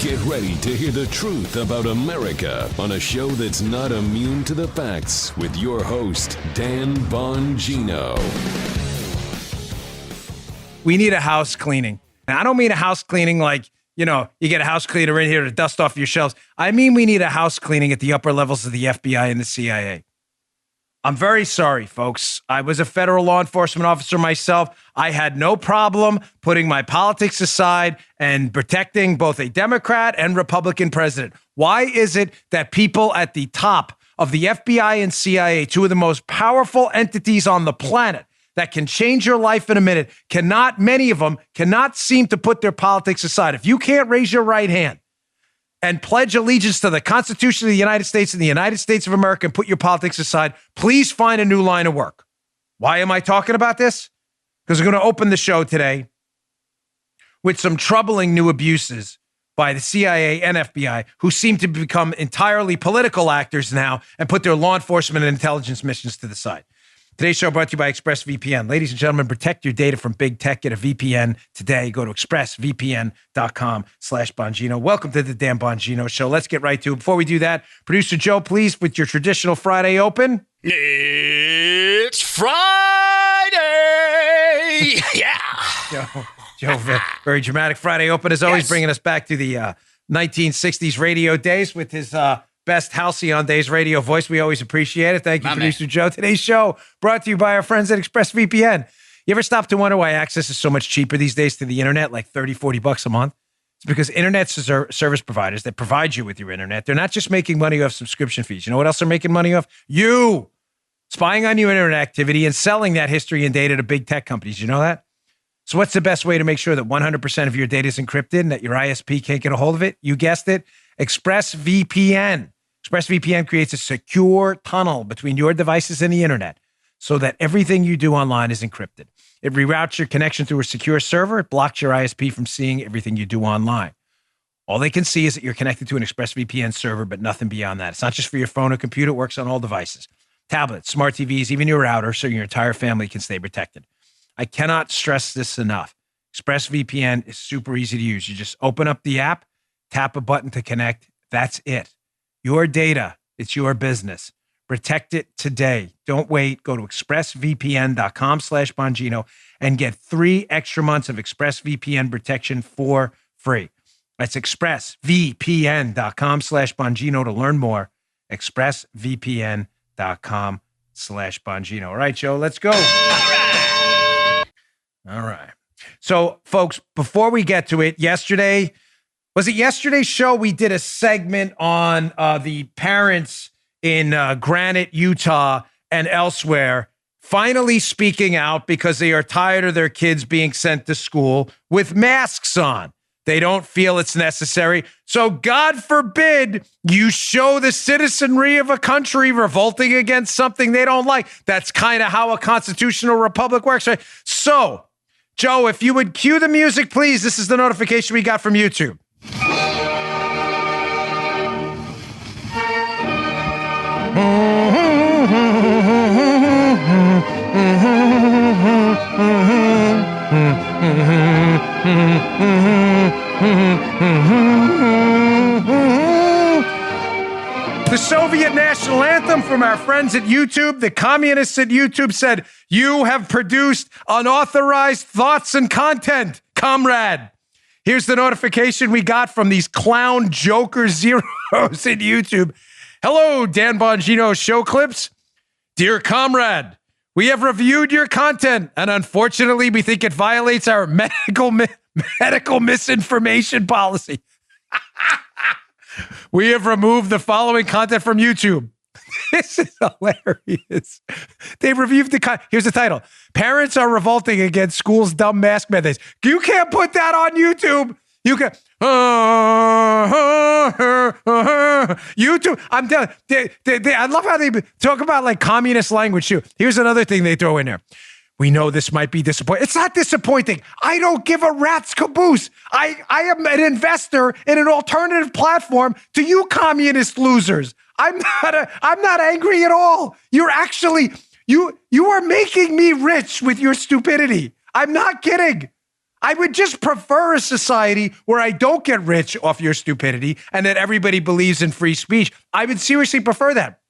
Get ready to hear the truth about America on a show that's not immune to the facts with your host, Dan Bongino. We need a house cleaning. And I don't mean a house cleaning like, you get a house cleaner in here to dust off your shelves. I mean, we need a house cleaning at the upper levels of the FBI and the CIA. I'm very sorry, folks. I was a federal law enforcement officer myself. I had no problem putting my politics aside and protecting both a Democrat and Republican president. Why is it that people at the top of the FBI and CIA, two of the most powerful entities on the planet that can change your life in a minute, many of them cannot seem to put their politics aside? If you can't raise your right hand and pledge allegiance to the Constitution of the United States and the United States of America and put your politics aside, please find a new line of work. Why am I talking about this? Because we're going to open the show today with some troubling new abuses by the CIA and FBI, who seem to become entirely political actors now and put their law enforcement and intelligence missions to the side. Today's show brought to you by ExpressVPN. Ladies and gentlemen, protect your data from big tech. Get a VPN today. Go to expressvpn.com/Bongino. Welcome to the Dan Bongino Show. Let's get right to it. Before we do that, Producer Joe, please, with your traditional Friday open. It's Friday! Yeah! Joe, very dramatic Friday open, as always, bringing us back to the 1960s radio days with his best Halcyon Days radio voice. We always appreciate it. Thank you, Producer Joe. Today's show brought to you by our friends at ExpressVPN. You ever stop to wonder why access is so much cheaper these days to the internet, like $30, $40 a month? It's because internet service providers that provide you with your internet, they're not just making money off subscription fees. You know what else they're making money off? You! Spying on your internet activity and selling that history and data to big tech companies. You know that? So what's the best way to make sure that 100% of your data is encrypted and that your ISP can't get a hold of it? You guessed it, ExpressVPN. ExpressVPN creates a secure tunnel between your devices and the internet so that everything you do online is encrypted. It reroutes your connection through a secure server. It blocks your ISP from seeing everything you do online. All they can see is that you're connected to an ExpressVPN server, but nothing beyond that. It's not just for your phone or computer. It works on all devices, tablets, smart TVs, even your router, so your entire family can stay protected. I cannot stress this enough. ExpressVPN is super easy to use. You just open up the app, tap a button to connect. That's it. Your data, it's your business. Protect it today. Don't wait. Go to expressvpn.com/Bongino and get 3 extra months of ExpressVPN protection for free. That's expressvpn.com/Bongino to learn more. expressvpn.com/Bongino. All right, Joe, let's go. All right. So, folks, before we get to it, was it yesterday's show? We did a segment on the parents in Granite, Utah, and elsewhere finally speaking out because they are tired of their kids being sent to school with masks on. They don't feel it's necessary. So God forbid you show the citizenry of a country revolting against something they don't like. That's kind of how a constitutional republic works, right? So, Joe, if you would cue the music, please. This is the notification we got from YouTube. The Soviet national anthem from our friends at YouTube. The communists at YouTube said, "You have produced unauthorized thoughts and content, comrade." Here's the notification we got from these clown joker zeros in YouTube. "Hello, Dan Bongino show clips. Dear comrade, we have reviewed your content, and unfortunately, we think it violates our medical misinformation policy. We have removed the following content from YouTube." This is hilarious. They reviewed here's the title. "Parents are revolting against school's dumb mask mandates." You can't put that on YouTube. You can. YouTube. I'm done. I love how they talk about like communist language too. Here's another thing they throw in there. "We know this might be disappointing." It's not disappointing. I don't give a rat's caboose. I am an investor in an alternative platform to you communist losers. I'm not angry at all. You're actually, you are making me rich with your stupidity. I'm not kidding. I would just prefer a society where I don't get rich off your stupidity and that everybody believes in free speech. I would seriously prefer that.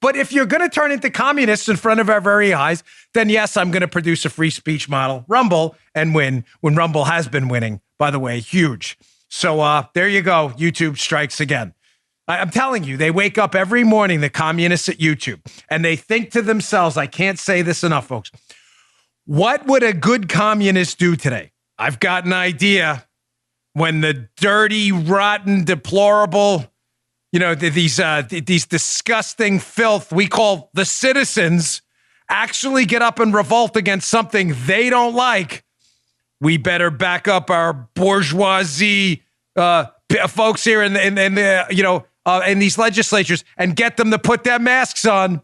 But if you're going to turn into communists in front of our very eyes, then yes, I'm going to produce a free speech model, Rumble, and win when Rumble has been winning, by the way, huge. So there you go. YouTube strikes again. I'm telling you, they wake up every morning, the communists at YouTube, and they think to themselves, I can't say this enough, folks. What would a good communist do today? I've got an idea. When the dirty, rotten, deplorable, these disgusting filth we call the citizens actually get up and revolt against something they don't like, we better back up our bourgeoisie folks here in these legislatures and get them to put their masks on.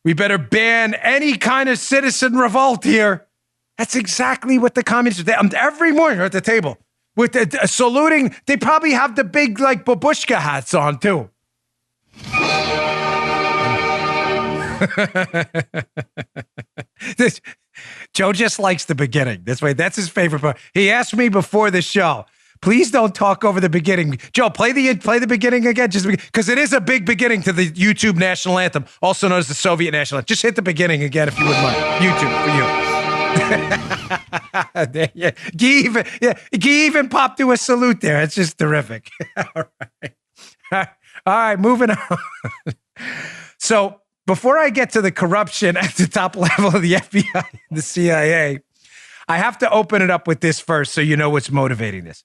We better ban any kind of citizen revolt here. That's exactly what the communists do. Every morning at the table with the saluting. They probably have the big babushka hats on too. Joe just likes the beginning. That's his favorite part. He asked me before the show, please don't talk over the beginning. Joe, play the beginning again, just because it is a big beginning to the YouTube national anthem, also known as the Soviet national anthem. Just hit the beginning again if you wouldn't mind. YouTube for you. He even popped to a salute there. It's just terrific. All right, moving on. So before I get to the corruption at the top level of the FBI and the CIA, I have to open it up with this first so you know what's motivating this.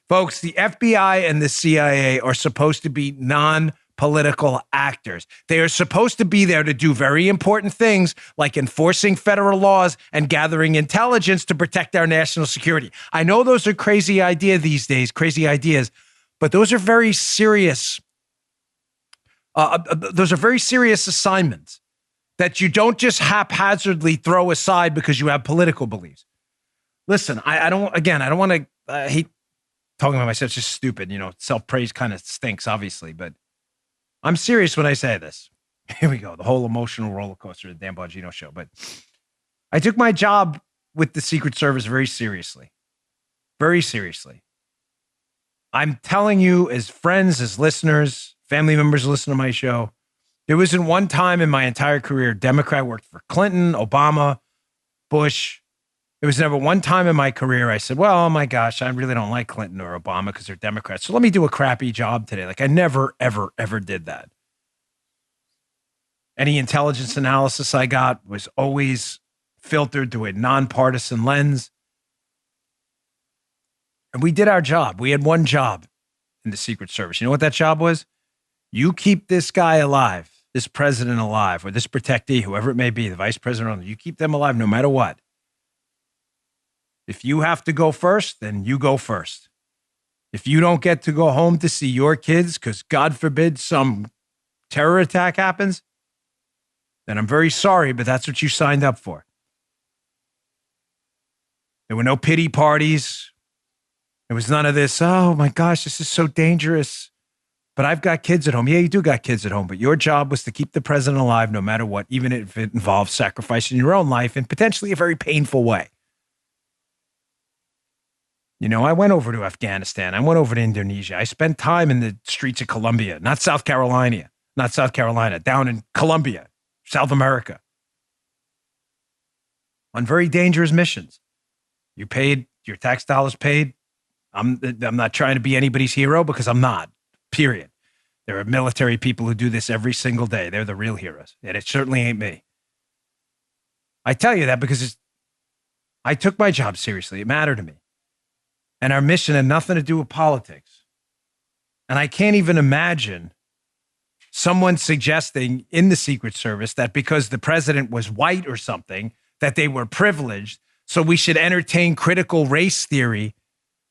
Folks, the FBI and the CIA are supposed to be non-political actors. They are supposed to be there to do very important things like enforcing federal laws and gathering intelligence to protect our national security. I know those are crazy ideas these days, but those are very serious. Those are very serious assignments that you don't just haphazardly throw aside because you have political beliefs. Listen, I don't want to hate talking about myself. It's just stupid. Self-praise kind of stinks, obviously, but I'm serious when I say this. Here we go. The whole emotional roller coaster of the Dan Bongino show. But I took my job with the Secret Service very seriously. Very seriously. I'm telling you, as friends, as listeners, family members who listen to my show, there wasn't one time in my entire career, Democrat worked for Clinton, Obama, Bush. There was never one time in my career I said, well, oh my gosh, I really don't like Clinton or Obama because they're Democrats. So let me do a crappy job today. I never, ever, ever did that. Any intelligence analysis I got was always filtered through a nonpartisan lens. And we did our job. We had one job in the Secret Service. You know what that job was? You keep this guy alive, this president alive, or this protectee, whoever it may be, the vice president, you keep them alive no matter what. If you have to go first, then you go first. If you don't get to go home to see your kids, because God forbid some terror attack happens, then I'm very sorry, but that's what you signed up for. There were no pity parties. There was none of this, oh my gosh, this is so dangerous. But I've got kids at home. Yeah, you do got kids at home, but your job was to keep the president alive no matter what, even if it involves sacrificing your own life in potentially a very painful way. I went over to Afghanistan. I went over to Indonesia. I spent time in the streets of Colombia, not South Carolina, down in Colombia, South America, on very dangerous missions. You paid, your tax dollars paid. I'm not trying to be anybody's hero because I'm not, period. There are military people who do this every single day. They're the real heroes, and it certainly ain't me. I tell you that because I took my job seriously. It mattered to me. And our mission had nothing to do with politics. And I can't even imagine someone suggesting in the Secret Service that because the president was white or something, that they were privileged, so we should entertain critical race theory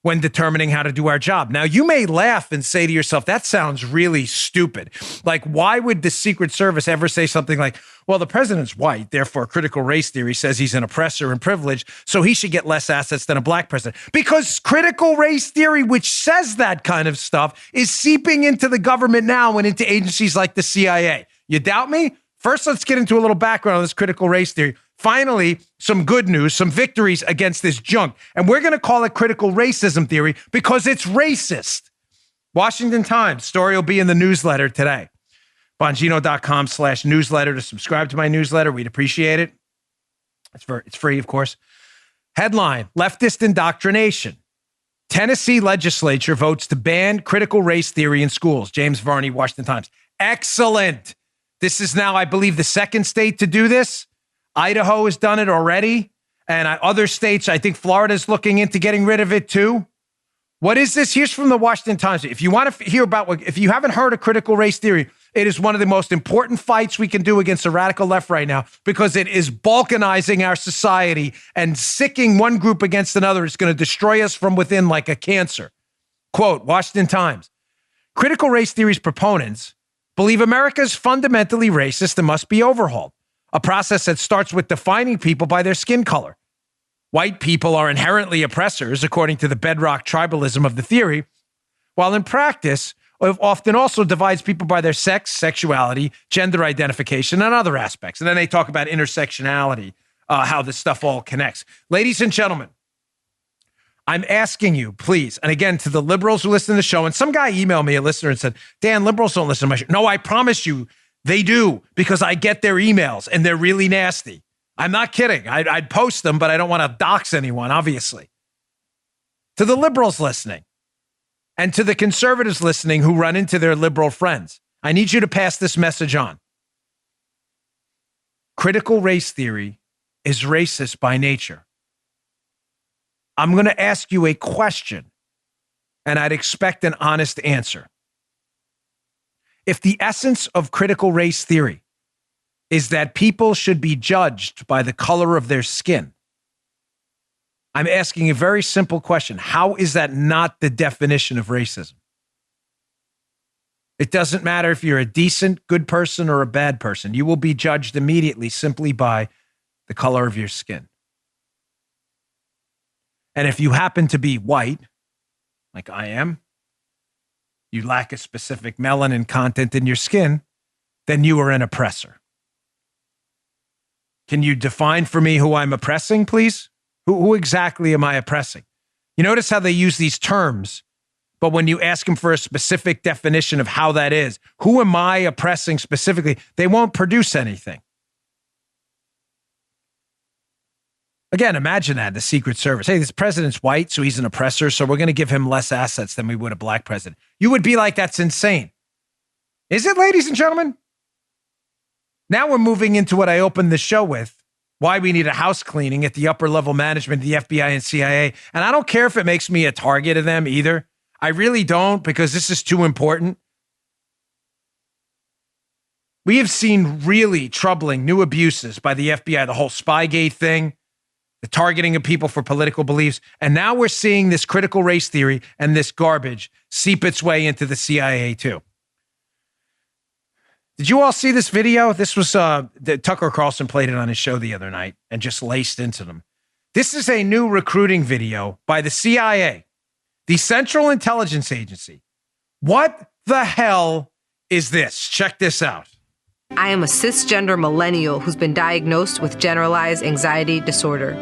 when determining how to do our job. Now, you may laugh and say to yourself, that sounds really stupid. Why would the Secret Service ever say something like, well, the president's white, therefore critical race theory says he's an oppressor and privileged, so he should get less assets than a black president. Because critical race theory, which says that kind of stuff, is seeping into the government now and into agencies like the CIA. You doubt me? First, let's get into a little background on this critical race theory. Finally, some good news, some victories against this junk. And we're going to call it critical racism theory because it's racist. Washington Times story will be in the newsletter today. Bongino.com/newsletter to subscribe to my newsletter. We'd appreciate it. It's free, of course. Headline, leftist indoctrination. Tennessee legislature votes to ban critical race theory in schools. James Varney, Washington Times. Excellent. This is now, I believe, the second state to do this. Idaho has done it already. And other states, I think Florida's looking into getting rid of it too. What is this? Here's from the Washington Times. If you want to hear about if you haven't heard of critical race theory, it is one of the most important fights we can do against the radical left right now because it is balkanizing our society and sicking one group against another. It's going to destroy us from within like a cancer. Quote, Washington Times. Critical race theory's proponents believe America is fundamentally racist and must be overhauled, a process that starts with defining people by their skin color. White people are inherently oppressors, according to the bedrock tribalism of the theory, while in practice, it often also divides people by their sex, sexuality, gender identification, and other aspects. And then they talk about intersectionality, how this stuff all connects. Ladies and gentlemen, I'm asking you, please, and again, to the liberals who listen to the show, and some guy emailed me, a listener, and said, Dan, liberals don't listen to my show. No, I promise you, they do, because I get their emails, and they're really nasty. I'm not kidding. I'd post them, but I don't want to dox anyone, obviously. To the liberals listening and to the conservatives listening who run into their liberal friends, I need you to pass this message on. Critical race theory is racist by nature. I'm going to ask you a question, and I'd expect an honest answer. If the essence of critical race theory is that people should be judged by the color of their skin, I'm asking a very simple question. How is that not the definition of racism? It doesn't matter if you're a decent, good person or a bad person. You will be judged immediately simply by the color of your skin. And if you happen to be white, like I am, you lack a specific melanin content in your skin, then you are an oppressor. Can you define for me who I'm oppressing, please? Who exactly am I oppressing? You notice how they use these terms, but when you ask them for a specific definition of how that is, who am I oppressing specifically? They won't produce anything. Again, imagine that, the Secret Service. Hey, this president's white, so he's an oppressor, so we're going to give him less assets than we would a black president. You would be like, that's insane. Is it, ladies and gentlemen? Now we're moving into what I opened the show with, why we need a house cleaning at the upper level management of the FBI and CIA. And I don't care if it makes me a target of them either. I really don't, because this is too important. We have seen really troubling new abuses by the FBI, the whole Spygate thing, the targeting of people for political beliefs. And now we're seeing this critical race theory and this garbage seep its way into the CIA too. Did you all see this video? This was Tucker Carlson played it on his show the other night and just laced into them. This is a new recruiting video by the CIA, the Central Intelligence Agency. What the hell is this? Check this out. I am a cisgender millennial who's been diagnosed with generalized anxiety disorder.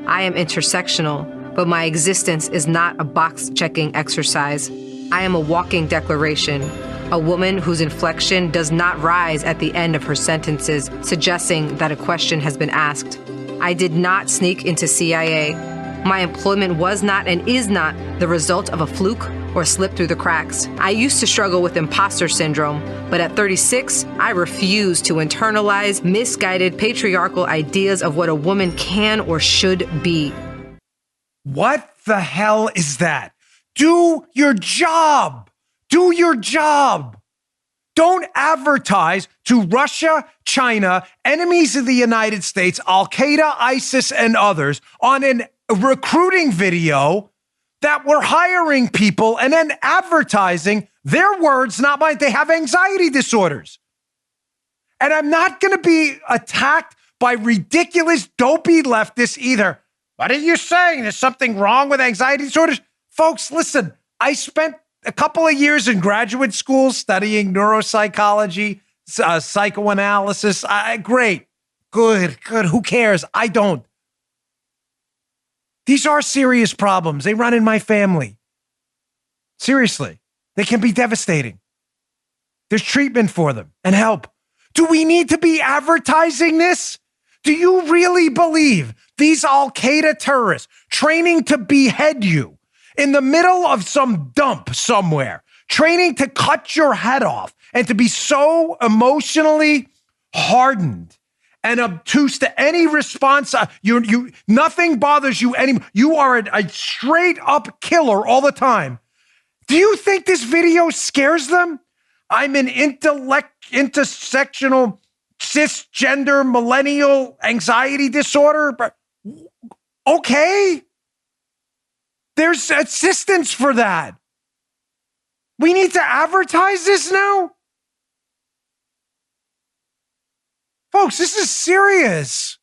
I am intersectional, but my existence is not a box-checking exercise. I am a walking declaration, a woman whose inflection does not rise at the end of her sentences, suggesting that a question has been asked. I did not sneak into CIA. My employment was not and is not the result of a fluke or slip through the cracks. I used to struggle with imposter syndrome, but at 36, I refuse to internalize misguided patriarchal ideas of what a woman can or should be. What the hell is that? Do your job. Do your job. Don't advertise to Russia, China, enemies of the United States, Al-Qaeda, ISIS, and others on a recruiting video that we're hiring people and then advertising their words, not mine. They have anxiety disorders. And I'm not going to be attacked by ridiculous, dopey leftists either. What are you saying? There's something wrong with anxiety disorders? Folks, listen, I spent a couple of years in graduate school studying neuropsychology, psychoanalysis. Great. Good. Who cares? I don't. These are serious problems. They run in my family. Seriously, they can be devastating. There's treatment for them and help. Do we need to be advertising this? Do you really believe these Al-Qaeda terrorists training to behead you in the middle of some dump somewhere, training to cut your head off and to be so emotionally hardened and obtuse to any response? Nothing bothers you anymore. You are a straight up killer all the time. Do you think this video scares them? I'm an intersectional, cisgender, millennial anxiety disorder. But okay. There's assistance for that. We need to advertise this now? Folks, this is serious.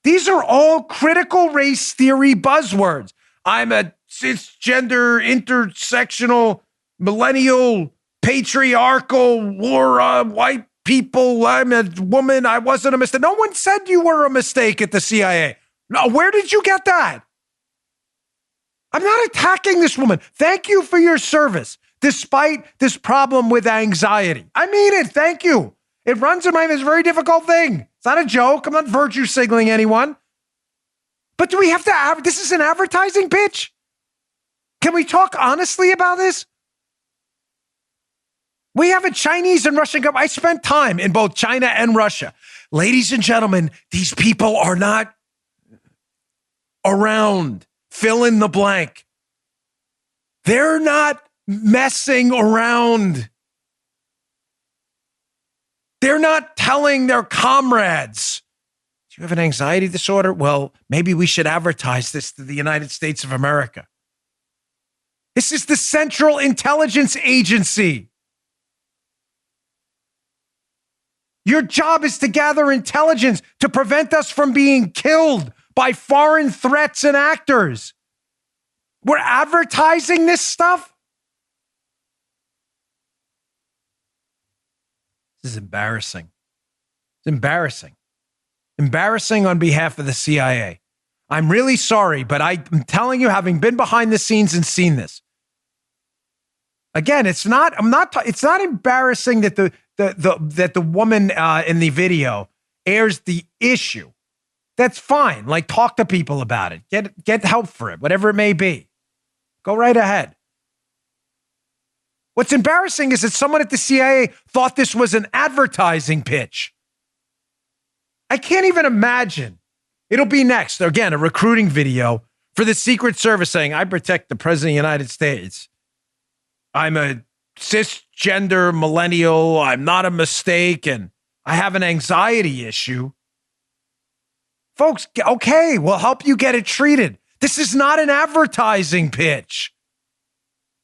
These are all critical race theory buzzwords. I'm a cisgender, intersectional, millennial, patriarchal, white people. I'm a woman. I wasn't a mistake. No one said you were a mistake at the CIA. No, where did you get that? I'm not attacking this woman. Thank you for your service, despite this problem with anxiety. I mean it. Thank you. It runs in my mind. It's a very difficult thing. It's not a joke. I'm not virtue signaling anyone. But do we have to this is an advertising pitch? Can we talk honestly about this? We have a Chinese and Russian government. I spent time in both China and Russia. Ladies and gentlemen, these people are not around. Fill in the blank. They're not messing around. They're not telling their comrades, do you have an anxiety disorder? Well, maybe we should advertise this to the United States of America. This is the Central Intelligence Agency. Your job is to gather intelligence to prevent us from being killed by foreign threats and actors. We're advertising this stuff? This is embarrassing. It's embarrassing. Embarrassing on behalf of the CIA. I'm really sorry, but I'm telling you, having been behind the scenes and seen this. Again, it's not embarrassing that the woman in the video airs the issue. That's fine. Like, talk to people about it. Get help for it, whatever it may be. Go right ahead. What's embarrassing is that someone at the CIA thought this was an advertising pitch. I can't even imagine. It'll be next. Again, a recruiting video for the Secret Service saying, I protect the President of the United States. I'm a cisgender millennial. I'm not a mistake. And I have an anxiety issue. Folks, okay, we'll help you get it treated. This is not an advertising pitch.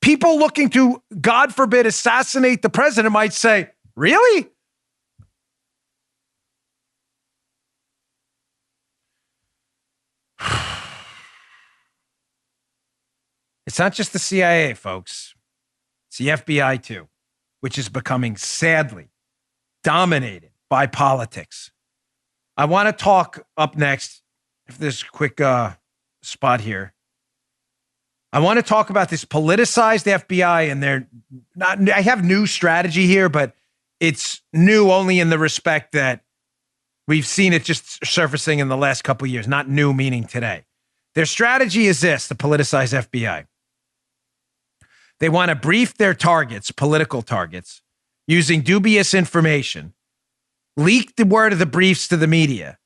People looking to, God forbid, assassinate the president might say, really? It's not just the CIA, folks. It's the FBI, too, which is becoming, sadly, dominated by politics. I want to talk up next, if there's a quick spot here. I want to talk about this politicized FBI and their I have new strategy here, but it's new only in the respect that we've seen it just surfacing in the last couple of years, not new meaning today. Their strategy is this, the politicized FBI. They want to brief their targets, political targets, using dubious information, leak the word of the briefs to the media,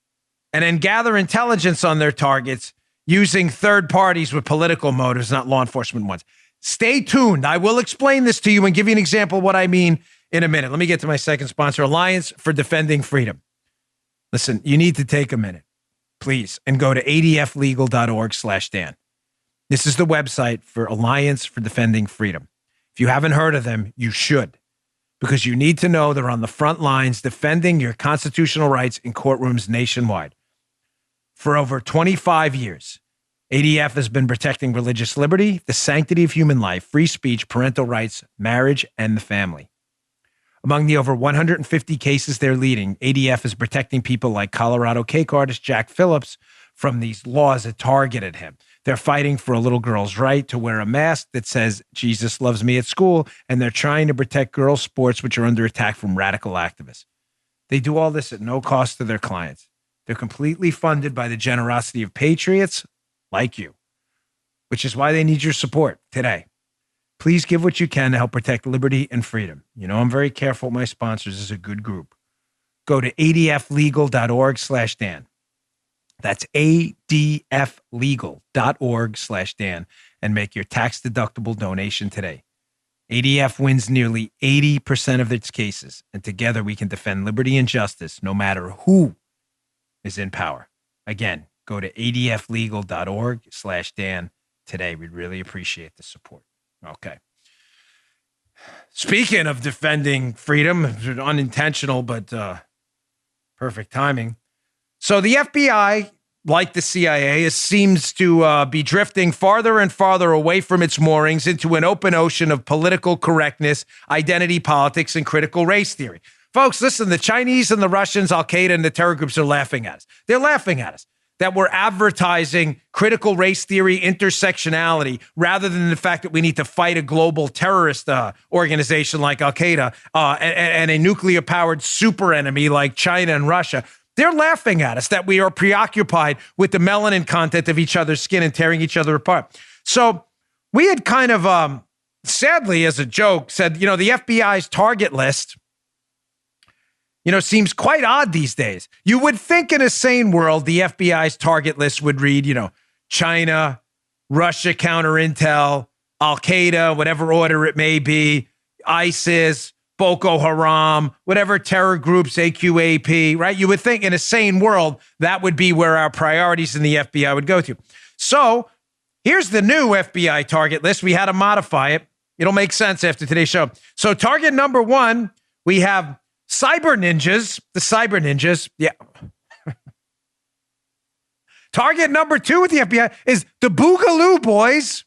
and then gather intelligence on their targets using third parties with political motives, not law enforcement ones. Stay tuned. I will explain this to you and give you an example of what I mean in a minute. Let me get to my second sponsor, Alliance for Defending Freedom. Listen, you need to take a minute, please, and go to adflegal.org/Dan. This is the website for Alliance for Defending Freedom. If you haven't heard of them, you should, because you need to know they're on the front lines defending your constitutional rights in courtrooms nationwide. For over 25 years, ADF has been protecting religious liberty, the sanctity of human life, free speech, parental rights, marriage, and the family. Among the over 150 cases they're leading, ADF is protecting people like Colorado cake artist Jack Phillips from these laws that targeted him. They're fighting for a little girl's right to wear a mask that says, Jesus loves me at school, and they're trying to protect girls' sports, which are under attack from radical activists. They do all this at no cost to their clients. They're completely funded by the generosity of patriots like you, which is why they need your support today. Please give what you can to help protect liberty and freedom. You know, I'm very careful with my sponsors. This is a good group. Go to adflegal.org/Dan. That's adflegal.org/Dan and make your tax-deductible donation today. ADF wins nearly 80% of its cases, and together we can defend liberty and justice no matter who is in power. Again, go to adflegal.org/Dan today. We'd really appreciate the support. Okay. Speaking of defending freedom, unintentional, but perfect timing. So the FBI, like the CIA, seems to be drifting farther and farther away from its moorings into an open ocean of political correctness, identity politics, and critical race theory. Folks, listen, the Chinese and the Russians, Al-Qaeda, and the terror groups are laughing at us. They're laughing at us that we're advertising critical race theory, intersectionality, rather than the fact that we need to fight a global terrorist organization like Al-Qaeda and a nuclear-powered super enemy like China and Russia. They're laughing at us that we are preoccupied with the melanin content of each other's skin and tearing each other apart. So we had kind of, sadly, as a joke, said, you know, the FBI's target list, you know, seems quite odd these days. You would think in a sane world, the FBI's target list would read, you know, China, Russia counter intel, Al-Qaeda, whatever order it may be, ISIS, Boko Haram, whatever terror groups, AQAP, right? You would think in a sane world, that would be where our priorities in the FBI would go to. So here's the new FBI target list. We had to modify it. It'll make sense after today's show. So target number 1, we have cyber ninjas, the cyber ninjas. Yeah. Target number 2 with the FBI is the Boogaloo Boys,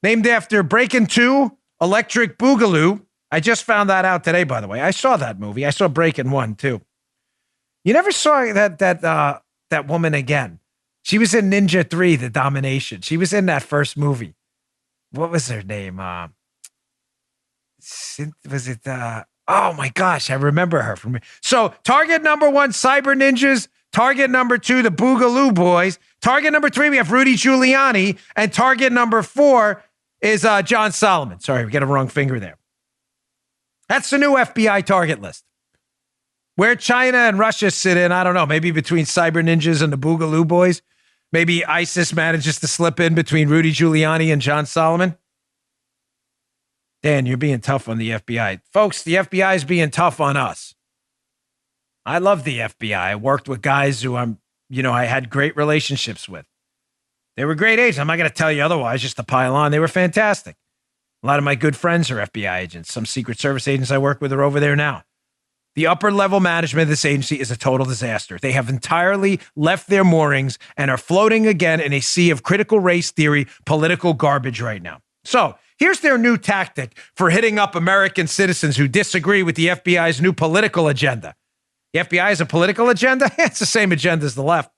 named after Breakin' 2, Electric Boogaloo. I just found that out today, by the way. I saw that movie. I saw Breakin' 1 too. You never saw that woman again. She was in Ninja 3, The Domination. She was in that first movie. What was her name? Was it? Oh my gosh, I remember her from. So target number 1, cyber ninjas. Target number 2, the Boogaloo Boys. Target number 3, we have Rudy Giuliani, and target number 4 is John Solomon. Sorry, we got a wrong finger there. That's the new FBI target list. Where China and Russia sit in, I don't know, maybe between cyber ninjas and the Boogaloo Boys. Maybe ISIS manages to slip in between Rudy Giuliani and John Solomon. Dan, you're being tough on the FBI. Folks, the FBI is being tough on us. I love the FBI. I worked with guys who I had great relationships with. They were great agents. I'm not going to tell you otherwise, just to pile on. They were fantastic. A lot of my good friends are FBI agents. Some Secret Service agents I work with are over there now. The upper level management of this agency is a total disaster. They have entirely left their moorings and are floating again in a sea of critical race theory, political garbage right now. So here's their new tactic for hitting up American citizens who disagree with the FBI's new political agenda. The FBI has a political agenda? It's the same agenda as the left.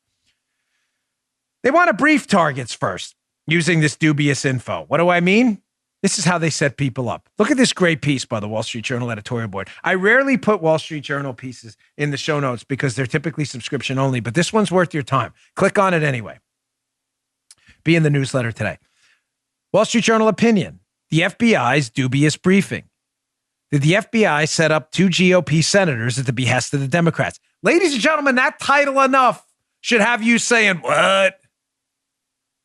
They want to brief targets first using this dubious info. What do I mean? This is how they set people up. Look at this great piece by the Wall Street Journal editorial board. I rarely put Wall Street Journal pieces in the show notes because they're typically subscription only, but this one's worth your time. Click on it anyway. Be in the newsletter today. Wall Street Journal opinion. The FBI's dubious briefing. Did the FBI set up 2 GOP senators at the behest of the Democrats? Ladies and gentlemen, that title enough should have you saying, what?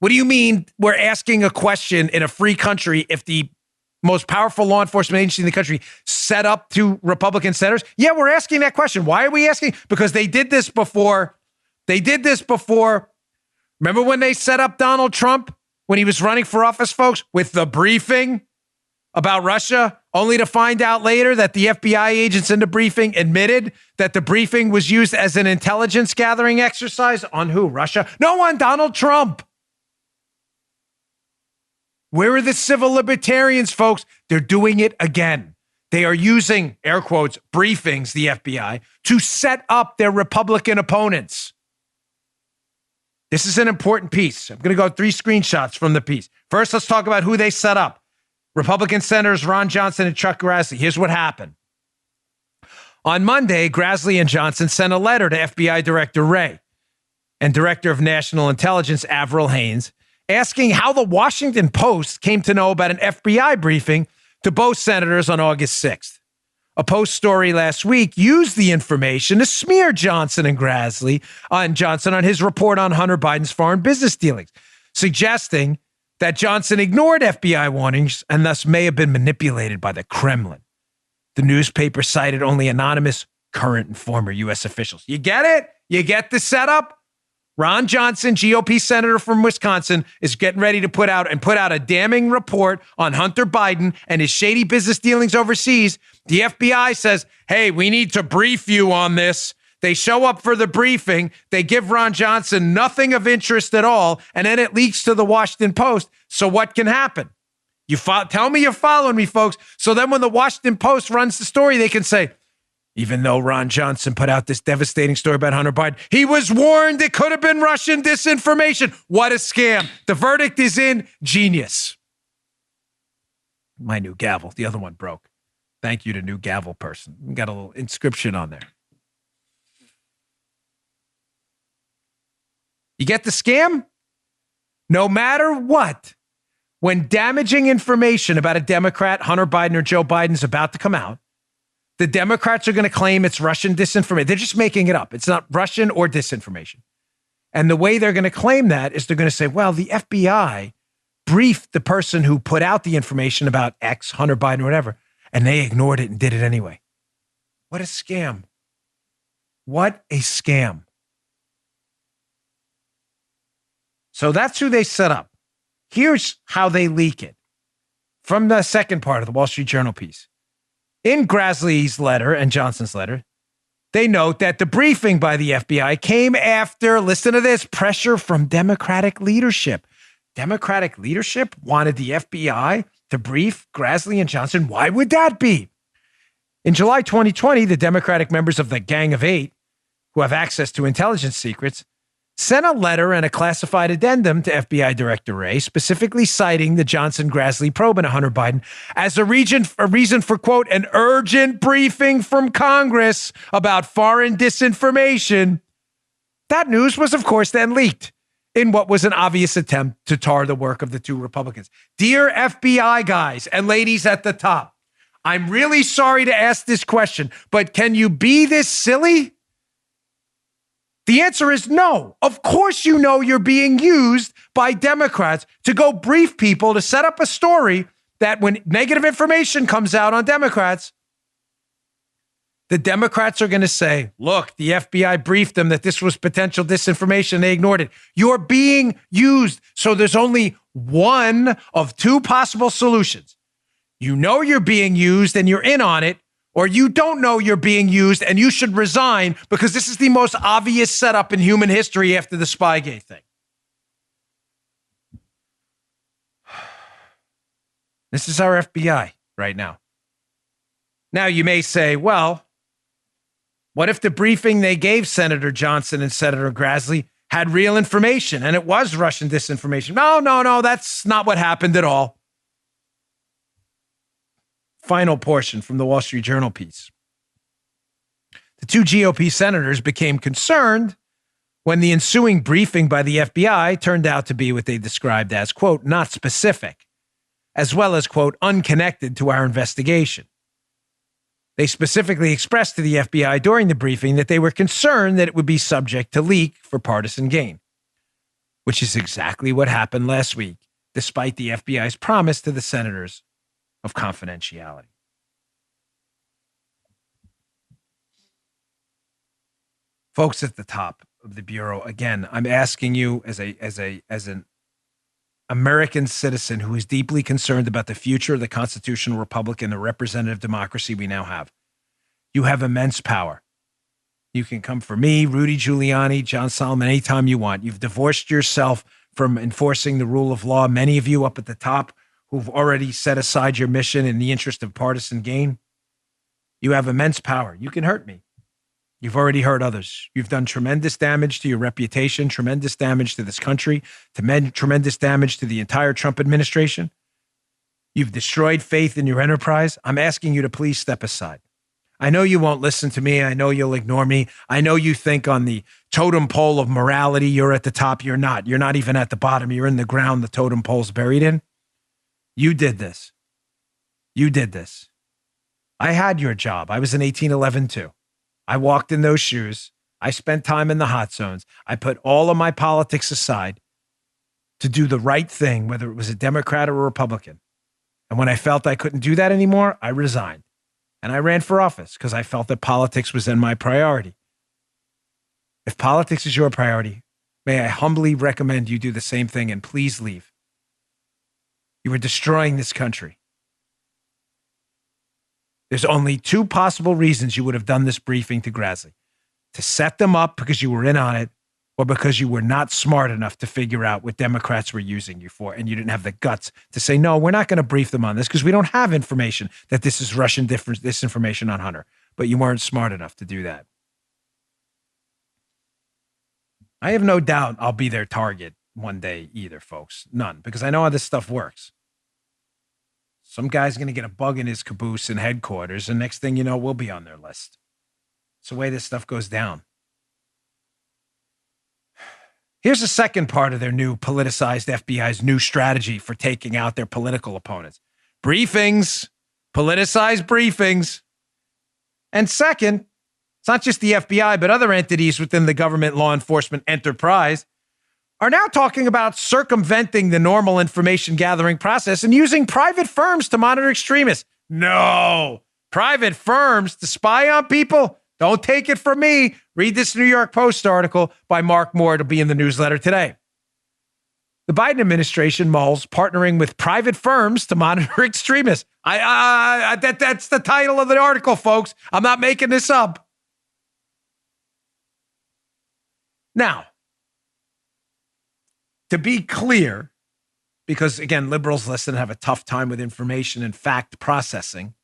What do you mean we're asking a question in a free country if the most powerful law enforcement agency in the country set up 2 Republican senators? Yeah, we're asking that question. Why are we asking? Because they did this before. Remember when they set up Donald Trump when he was running for office, folks, with the briefing about Russia, only to find out later that the FBI agents in the briefing admitted that the briefing was used as an intelligence gathering exercise on who? Russia? No, on Donald Trump. Where are the civil libertarians, folks? They're doing it again. They are using, air quotes, briefings, the FBI, to set up their Republican opponents. This is an important piece. I'm going to go 3 screenshots from the piece. First, let's talk about who they set up. Republican Senators Ron Johnson and Chuck Grassley. Here's what happened. On Monday, Grassley and Johnson sent a letter to FBI Director Wray and Director of National Intelligence Avril Haines asking how the Washington Post came to know about an FBI briefing to both senators on August 6th. A Post story last week used the information to smear Johnson and Grassley on Johnson on his report on Hunter Biden's foreign business dealings, suggesting that Johnson ignored FBI warnings and thus may have been manipulated by the Kremlin. The newspaper cited only anonymous current and former U.S. officials. You get it? You get the setup? Ron Johnson, GOP senator from Wisconsin, is getting ready to put out a damning report on Hunter Biden and his shady business dealings overseas. The FBI says, hey, we need to brief you on this. They show up for the briefing. They give Ron Johnson nothing of interest at all, and then it leaks to the Washington Post. So what can happen? Tell me you're following me, folks. So then when the Washington Post runs the story, they can say, even though Ron Johnson put out this devastating story about Hunter Biden, he was warned it could have been Russian disinformation. What a scam. The verdict is in. Genius. My new gavel. The other one broke. Thank you to new gavel person. We got a little inscription on there. You get the scam? No matter what, when damaging information about a Democrat, Hunter Biden or Joe Biden is about to come out, the Democrats are going to claim it's Russian disinformation. They're just making it up. It's not Russian or disinformation. And the way they're going to claim that is they're going to say, well, the FBI briefed the person who put out the information about X, Hunter Biden, or whatever, and they ignored it and did it anyway. What a scam. What a scam. So that's who they set up. Here's how they leak it. From the second part of the Wall Street Journal piece. In Grassley's letter and Johnson's letter, they note that the briefing by the FBI came after, listen to this, pressure from Democratic leadership. Democratic leadership wanted the FBI to brief Grassley and Johnson. Why would that be? In July 2020, the Democratic members of the Gang of Eight, who have access to intelligence secrets, sent a letter and a classified addendum to FBI Director Wray, specifically citing the Johnson-Grassley probe into Hunter Biden as a reason for, quote, an urgent briefing from Congress about foreign disinformation. That news was, of course, then leaked in what was an obvious attempt to tar the work of the two Republicans. Dear FBI guys and ladies at the top, I'm really sorry to ask this question, but can you be this silly? The answer is no. Of course you know you're being used by Democrats to go brief people to set up a story that when negative information comes out on Democrats, the Democrats are going to say, look, the FBI briefed them that this was potential disinformation. They ignored it. You're being used. So there's only one of two possible solutions. You know you're being used and you're in on it, or you don't know you're being used and you should resign because this is the most obvious setup in human history after the Spygate thing. This is our FBI right now. Now you may say, well, what if the briefing they gave Senator Johnson and Senator Grassley had real information and it was Russian disinformation? No, that's not what happened at all. Final portion from the Wall Street Journal piece. The two GOP senators became concerned when the ensuing briefing by the FBI turned out to be what they described as, quote, not specific, as well as, quote, unconnected to our investigation. They specifically expressed to the FBI during the briefing that they were concerned that it would be subject to leak for partisan gain, which is exactly what happened last week, despite the FBI's promise to the senators of confidentiality. Folks at the top of the Bureau, again, I'm asking you as an American citizen who is deeply concerned about the future of the constitutional republic and the representative democracy we now have. You have immense power. You can come for me, Rudy Giuliani, John Solomon, anytime you want. You've divorced yourself from enforcing the rule of law. Many of you up at the top who've already set aside your mission in the interest of partisan gain. You have immense power. You can hurt me. You've already hurt others. You've done tremendous damage to your reputation, tremendous damage to this country, tremendous damage to the entire Trump administration. You've destroyed faith in your enterprise. I'm asking you to please step aside. I know you won't listen to me. I know you'll ignore me. I know you think on the totem pole of morality, you're at the top. You're not. You're not even at the bottom. You're in the ground the totem pole's buried in. You did this. You did this. I had your job. I was in 1811 too. I walked in those shoes. I spent time in the hot zones. I put all of my politics aside to do the right thing, whether it was a Democrat or a Republican. And when I felt I couldn't do that anymore, I resigned. And I ran for office because I felt that politics was then my priority. If politics is your priority, may I humbly recommend you do the same thing and please leave. You are destroying this country. There's only two possible reasons you would have done this briefing to Grassley. To set them up because you were in on it, or because you were not smart enough to figure out what Democrats were using you for, and you didn't have the guts to say, no, we're not going to brief them on this because we don't have information that this is Russian disinformation on Hunter. But you weren't smart enough to do that. I have no doubt I'll be their target one day either, folks. None, because I know how this stuff works. Some guy's going to get a bug in his caboose in headquarters, and next thing you know, we'll be on their list. It's the way this stuff goes down. Here's the second part of their new politicized FBI's new strategy for taking out their political opponents. Briefings, politicized briefings. And second, it's not just the FBI, but other entities within the government law enforcement enterprise are now talking about circumventing the normal information gathering process and using private firms to monitor extremists. No, private firms to spy on people? Don't take it from me. Read this New York Post article by Mark Moore. It'll be in the newsletter today. The Biden administration mulls partnering with private firms to monitor extremists. That's the title of the article, folks. I'm not making this up. Now, to be clear, because again, liberals listen and have a tough time with information and fact processing.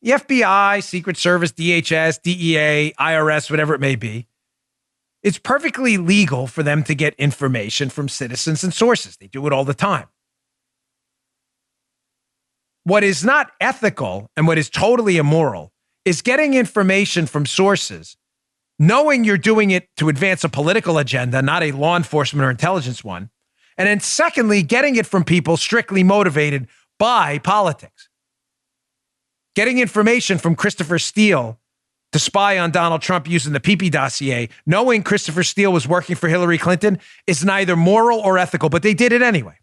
The FBI, Secret Service, DHS, DEA, IRS, whatever it may be, it's perfectly legal for them to get information from citizens and sources. They do it all the time. What is not ethical and what is totally immoral is getting information from sources, knowing you're doing it to advance a political agenda, not a law enforcement or intelligence one. And then secondly, getting it from people strictly motivated by politics. Getting information from Christopher Steele to spy on Donald Trump using the PP dossier, knowing Christopher Steele was working for Hillary Clinton, is neither moral or ethical, but they did it anyway.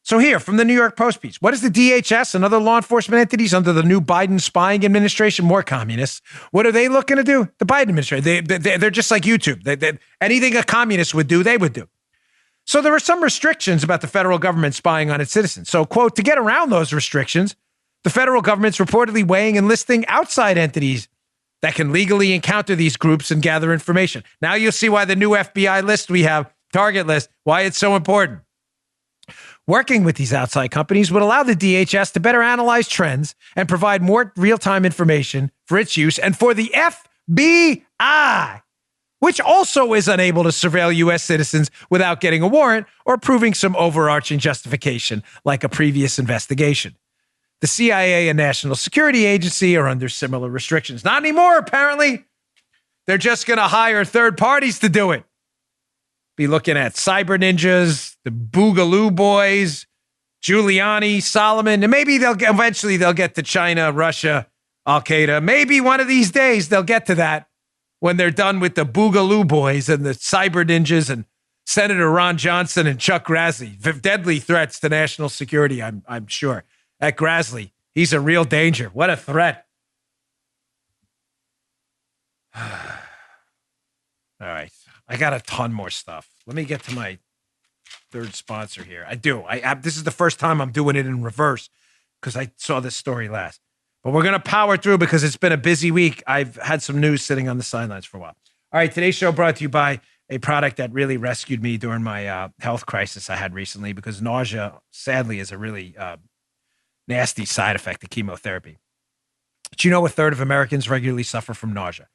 So here, from the New York Post piece, what is the DHS and other law enforcement entities under the new Biden spying administration, more communists, what are they looking to do? The Biden administration, they're just like YouTube. Anything a communist would do, they would do. So there are some restrictions about the federal government spying on its citizens. So, quote, to get around those restrictions, the federal government's reportedly weighing and listing outside entities that can legally encounter these groups and gather information. Now you'll see why the new FBI list we have, target list, why it's so important. Working with these outside companies would allow the DHS to better analyze trends and provide more real-time information for its use and for the FBI, which also is unable to surveil U.S. citizens without getting a warrant or proving some overarching justification like a previous investigation. The CIA and National Security Agency are under similar restrictions. Not anymore, apparently. They're just going to hire third parties to do it. Be looking at cyber ninjas, the Boogaloo boys, Giuliani, Solomon, and maybe eventually they'll get to China, Russia, Al-Qaeda. Maybe one of these days they'll get to that when they're done with the Boogaloo boys and the cyber ninjas and Senator Ron Johnson and Chuck Grassley. Deadly threats to national security, I'm sure. At Grassley, he's a real danger. What a threat. All right. I got a ton more stuff. Let me get to my third sponsor here. I do. This is the first time I'm doing it in reverse because I saw this story last. But we're going to power through because it's been a busy week. I've had some news sitting on the sidelines for a while. All right. Today's show brought to you by a product that really rescued me during my health crisis I had recently because nausea, sadly, is a really nasty side effect of chemotherapy. But you know, a third of Americans regularly suffer from nausea.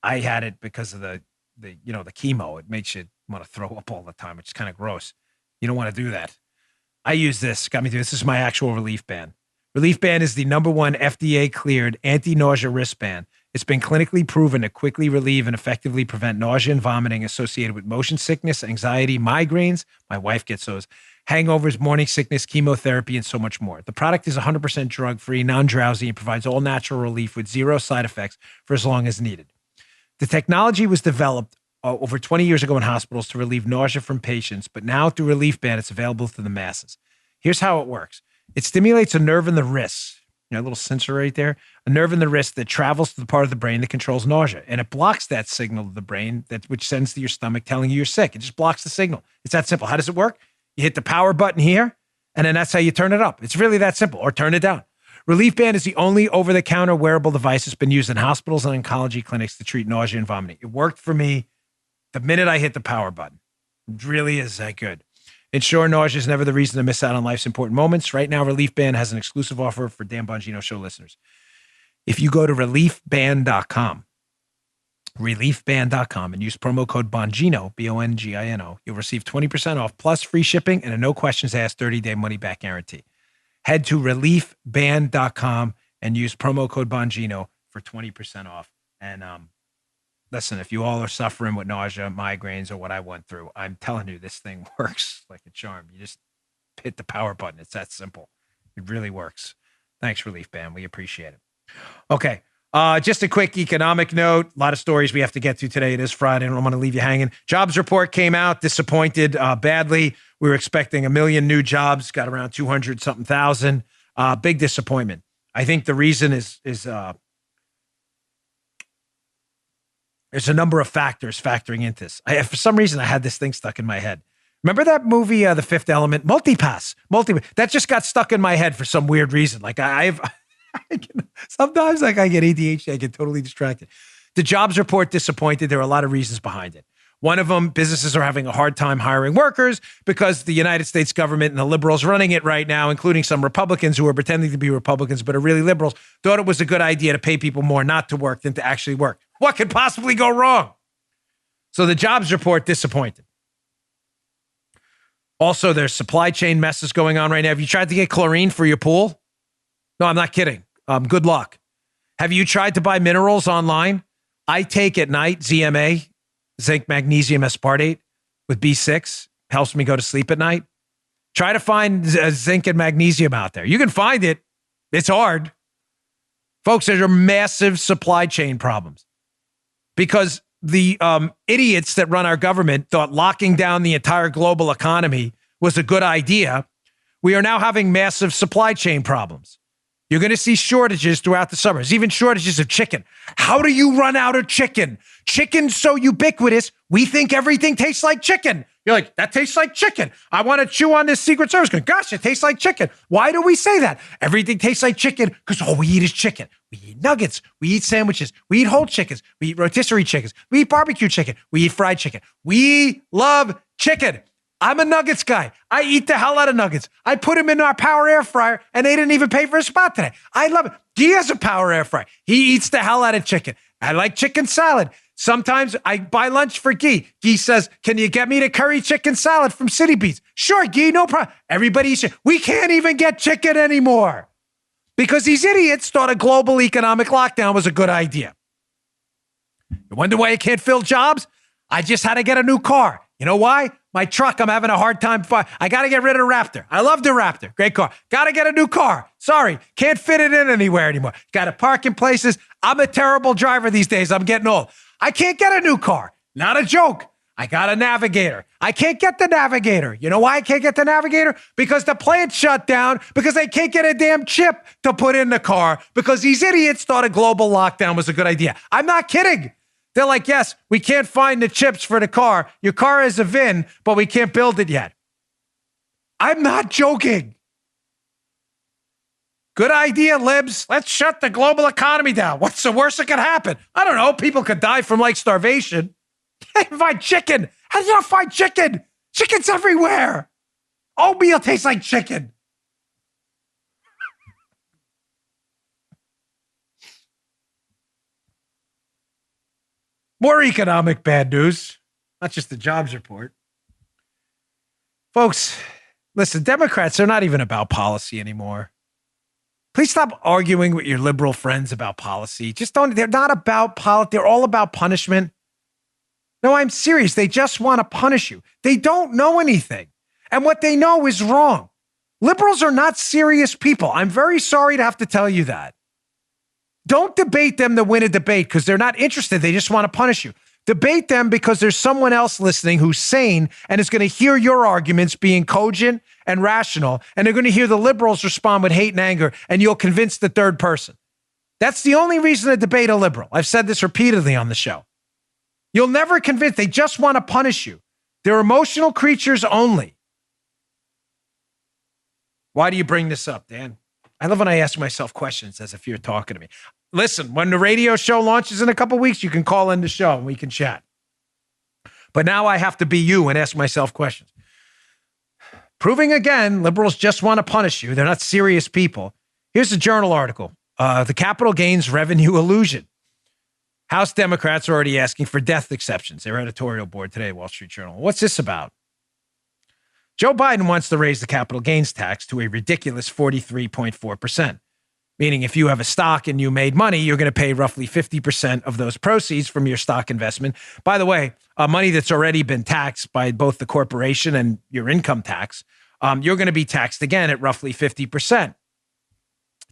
I had it because of the chemo. It makes you want to throw up all the time, which is kind of gross. You don't want to do that. I use this. Got me through this. This is my actual Relief Band. Relief Band is the #1 FDA-cleared anti-nausea wristband. It's been clinically proven to quickly relieve and effectively prevent nausea and vomiting associated with motion sickness, anxiety, migraines. My wife gets those. Hangovers, morning sickness, chemotherapy, and so much more. The product is 100% drug-free, non-drowsy, and provides all natural relief with zero side effects for as long as needed. The technology was developed over 20 years ago in hospitals to relieve nausea from patients, but now through Relief Band, it's available to the masses. Here's how it works. It stimulates a nerve in the wrist, a little sensor right there, a nerve in the wrist that travels to the part of the brain that controls nausea, and it blocks that signal to the brain which sends to your stomach telling you you're sick. It just blocks the signal. It's that simple. How does it work? You hit the power button here, and then that's how you turn it up. It's really that simple, or turn it down. Relief Band is the only over-the-counter wearable device that's been used in hospitals and oncology clinics to treat nausea and vomiting. It worked for me the minute I hit the power button. It really is that good. Ensure nausea is never the reason to miss out on life's important moments. Right now, Relief Band has an exclusive offer for Dan Bongino Show listeners. If you go to reliefband.com, and use promo code Bongino, Bongino, you'll receive 20% off plus free shipping and a no questions asked 30-day money-back guarantee. Head to reliefband.com and use promo code Bongino for 20% off. And listen, if you all are suffering with nausea, migraines, or what I went through, I'm telling you, this thing works like a charm. You just hit the power button. It's that simple. It really works. Thanks, Relief Band. We appreciate it. Okay. Just a quick economic note. A lot of stories we have to get to today. It is Friday. I don't want to leave you hanging. Jobs report came out, disappointed badly. We were expecting 1 million new jobs, got around 200-something thousand. Big disappointment. I think the reason is there's a number of factors factoring into this. For some reason, I had this thing stuck in my head. Remember that movie, The Fifth Element? Multipass. That just got stuck in my head for some weird reason. Like sometimes I get ADHD, I get totally distracted. The jobs report disappointed. There are a lot of reasons behind it. One of them, businesses are having a hard time hiring workers because the United States government and the liberals running it right now, including some Republicans who are pretending to be Republicans but are really liberals, thought it was a good idea to pay people more not to work than to actually work. What could possibly go wrong? So the jobs report disappointed. Also, there's supply chain messes going on right now. Have you tried to get chlorine for your pool? No, I'm not kidding. Good luck. Have you tried to buy minerals online? I take at night ZMA, zinc, magnesium, aspartate with B6. Helps me go to sleep at night. Try to find zinc and magnesium out there. You can find it. It's hard. Folks, there are massive supply chain problems because the idiots that run our government thought locking down the entire global economy was a good idea. We are now having massive supply chain problems. You're going to see shortages throughout the summers, even shortages of chicken. How do you run out of chicken? Chicken's so ubiquitous, we think everything tastes like chicken. You're like, that tastes like chicken. I want to chew on this Secret Service gun. Gosh, it tastes like chicken. Why do we say that? Everything tastes like chicken because all we eat is chicken. We eat nuggets. We eat sandwiches. We eat whole chickens. We eat rotisserie chickens. We eat barbecue chicken. We eat fried chicken. We love chicken. I'm a nuggets guy. I eat the hell out of nuggets. I put them in our power air fryer, and they didn't even pay for a spot today. I love it. Guy has a power air fryer. He eats the hell out of chicken. I like chicken salad. Sometimes I buy lunch for Guy. Guy says, can you get me the curry chicken salad from City Beats? Sure, Guy, no problem. Everybody eats. We can't even get chicken anymore because these idiots thought a global economic lockdown was a good idea. You wonder why I can't fill jobs? I just had to get a new car. You know why? My truck, I'm having a hard time. I got to get rid of the Raptor. I love the Raptor. Great car. Got to get a new car. Sorry. Can't fit it in anywhere anymore. Got to park in places. I'm a terrible driver these days. I'm getting old. I can't get a new car. Not a joke. I got a Navigator. I can't get the Navigator. You know why I can't get the Navigator? Because the plant shut down because they can't get a damn chip to put in the car because these idiots thought a global lockdown was a good idea. I'm not kidding. They're like, yes, we can't find the chips for the car. Your car has a VIN, but we can't build it yet. I'm not joking. Good idea, libs. Let's shut the global economy down. What's the worst that could happen? I don't know. People could die from like starvation. Can't find chicken. How do you not find chicken? Chicken's everywhere. Oatmeal tastes like chicken. More economic bad news, not just the jobs report. Folks, listen, Democrats are not even about policy anymore. Please stop arguing with your liberal friends about policy. They're not about politics. They're all about punishment. No, I'm serious. They just want to punish you. They don't know anything. And what they know is wrong. Liberals are not serious people. I'm very sorry to have to tell you that. Don't debate them to win a debate because they're not interested. They just want to punish you. Debate them because there's someone else listening who's sane and is going to hear your arguments being cogent and rational, and they're going to hear the liberals respond with hate and anger, and you'll convince the third person. That's the only reason to debate a liberal. I've said this repeatedly on the show. You'll never convince. They just want to punish you. They're emotional creatures only. Why do you bring this up, Dan? I love when I ask myself questions as if you're talking to me. Listen, when the radio show launches in a couple weeks, you can call in the show and we can chat. But now I have to be you and ask myself questions. Proving again, liberals just want to punish you. They're not serious people. Here's a journal article. The capital gains revenue illusion. House Democrats are already asking for death exceptions. Their editorial board today, Wall Street Journal. What's this about? Joe Biden wants to raise the capital gains tax to a ridiculous 43.4%, meaning if you have a stock and you made money, you're going to pay roughly 50% of those proceeds from your stock investment. By the way, money that's already been taxed by both the corporation and your income tax, you're going to be taxed again at roughly 50%.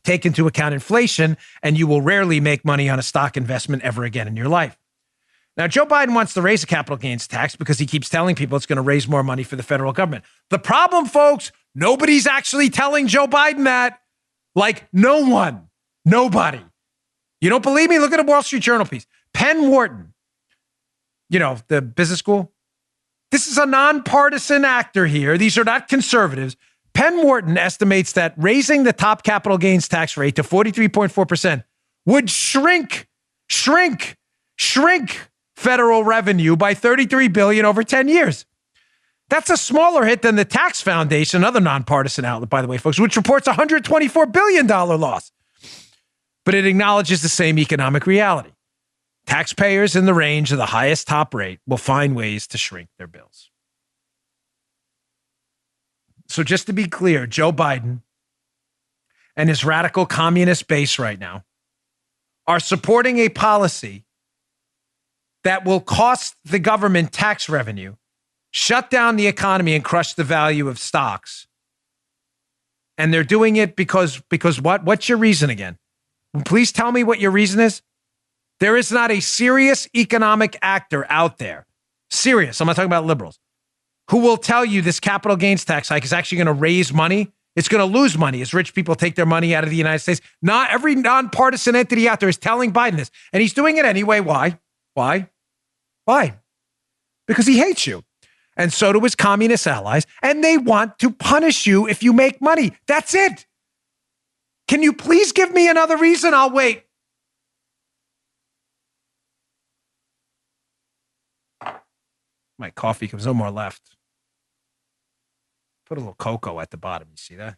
Take into account inflation, and you will rarely make money on a stock investment ever again in your life. Now, Joe Biden wants to raise the capital gains tax because he keeps telling people it's going to raise more money for the federal government. The problem, folks, nobody's actually telling Joe Biden that. Like no one, nobody. You don't believe me? Look at a Wall Street Journal piece. Penn Wharton, the business school. This is a nonpartisan actor here. These are not conservatives. Penn Wharton estimates that raising the top capital gains tax rate to 43.4% would shrink federal revenue by $33 billion over 10 years. That's a smaller hit than the Tax Foundation, another nonpartisan outlet, by the way, folks, which reports a $124 billion loss. But it acknowledges the same economic reality. Taxpayers in the range of the highest top rate will find ways to shrink their bills. So just to be clear, Joe Biden and his radical communist base right now are supporting a policy that will cost the government tax revenue, shut down the economy, and crush the value of stocks. And they're doing it because what? What's your reason again? Please tell me what your reason is. There is not a serious economic actor out there, serious, I'm not talking about liberals, who will tell you this capital gains tax hike is actually going to raise money. It's going to lose money as rich people take their money out of the United States. Not every nonpartisan entity out there is telling Biden this. And he's doing it anyway. Why? Because he hates you. And so do his communist allies. And they want to punish you if you make money. That's it. Can you please give me another reason? I'll wait. My coffee, there's no more left. Put a little cocoa at the bottom. You see that?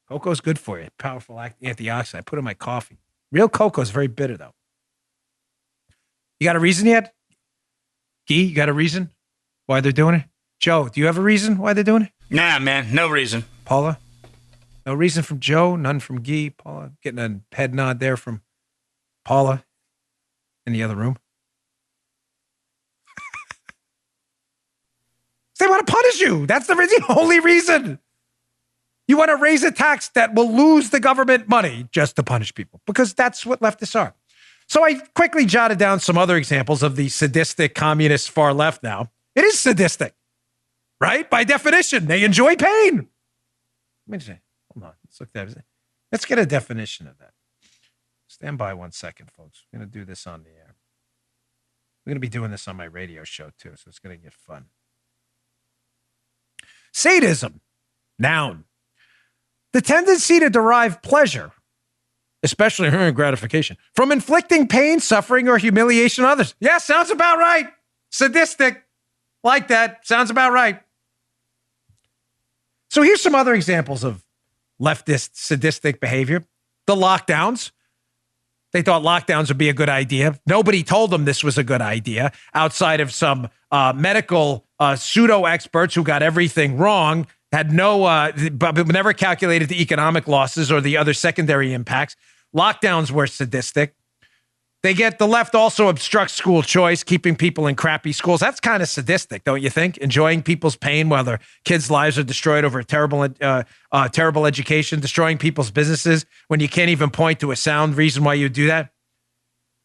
Cocoa's good for you. Powerful antioxidant. I put it in my coffee. Real cocoa is very bitter, though. You got a reason yet? Guy, you got a reason why they're doing it? Joe, do you have a reason why they're doing it? Nah, man, no reason. Paula? No reason from Joe, none from Guy. Paula, getting a head nod there from Paula in the other room. They want to punish you. That's the only reason. You want to raise a tax that will lose the government money just to punish people, because that's what leftists are. So I quickly jotted down some other examples of the sadistic communist far left now. It is sadistic, right? By definition, they enjoy pain. Let me say, hold on. Let's get a definition of that. Stand by 1 second, folks. We're going to do this on the air. We're going to be doing this on my radio show, too, so it's going to get fun. Sadism, noun. The tendency to derive pleasure, especially gratification, from inflicting pain, suffering, or humiliation on others. Yeah, sounds about right. Sadistic. Like that. Sounds about right. So here's some other examples of leftist sadistic behavior. The lockdowns. They thought lockdowns would be a good idea. Nobody told them this was a good idea outside of some medical pseudo experts who got everything wrong, had but never calculated the economic losses or the other secondary impacts. Lockdowns were sadistic. The left also obstructs school choice, keeping people in crappy schools. That's kind of sadistic, don't you think? Enjoying people's pain while their kids' lives are destroyed over a terrible education, destroying people's businesses when you can't even point to a sound reason why you do that.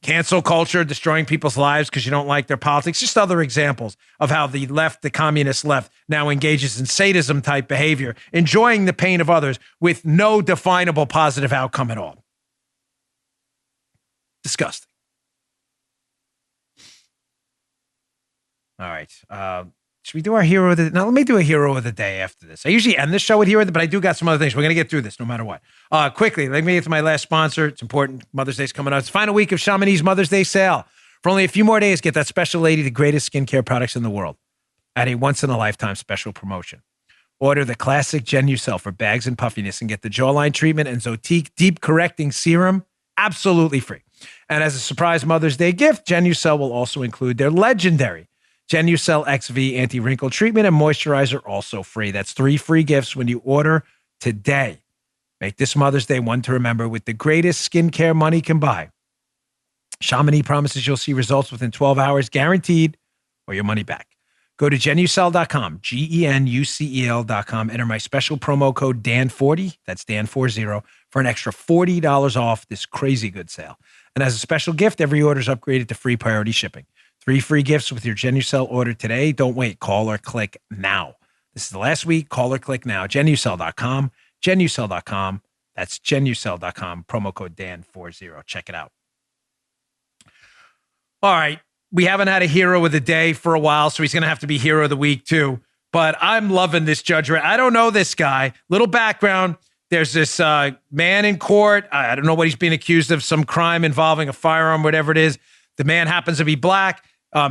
Cancel culture, destroying people's lives because you don't like their politics. Just other examples of how the left, the communist left, now engages in sadism-type behavior, enjoying the pain of others with no definable positive outcome at all. Disgusting. All right. Should we do our hero of the day? Now, let me do a hero of the day after this. I usually end the show with hero, but I do got some other things. We're going to get through this no matter what. Quickly, let me get to my last sponsor. It's important. Mother's Day's coming up. It's the final week of Chamonix's Mother's Day sale. For only a few more days, get that special lady the greatest skincare products in the world at a once-in-a-lifetime special promotion. Order the classic Genucel for bags and puffiness and get the jawline treatment and Zotique Deep Correcting Serum absolutely free. And as a surprise Mother's Day gift, Genucel will also include their legendary Genucel XV anti-wrinkle treatment and moisturizer, also free. That's 3 free gifts when you order today. Make this Mother's Day one to remember with the greatest skincare money can buy. Chamonix promises you'll see results within 12 hours, guaranteed, or your money back. Go to Genucel.com, GENUCEL.com. Enter my special promo code DAN40, that's DAN40, for an extra $40 off this crazy good sale. And as a special gift, every order is upgraded to free priority shipping. 3 free gifts with your Genucel order today. Don't wait. Call or click now. This is the last week. Call or click now. Genucel.com. Genucel.com. That's Genucel.com. Promo code DAN40. Check it out. All right. We haven't had a hero of the day for a while, so he's going to have to be hero of the week too. But I'm loving this judge. I don't know this guy. Little background. There's this man in court. I don't know what he's being accused of, some crime involving a firearm, whatever it is. The man happens to be black.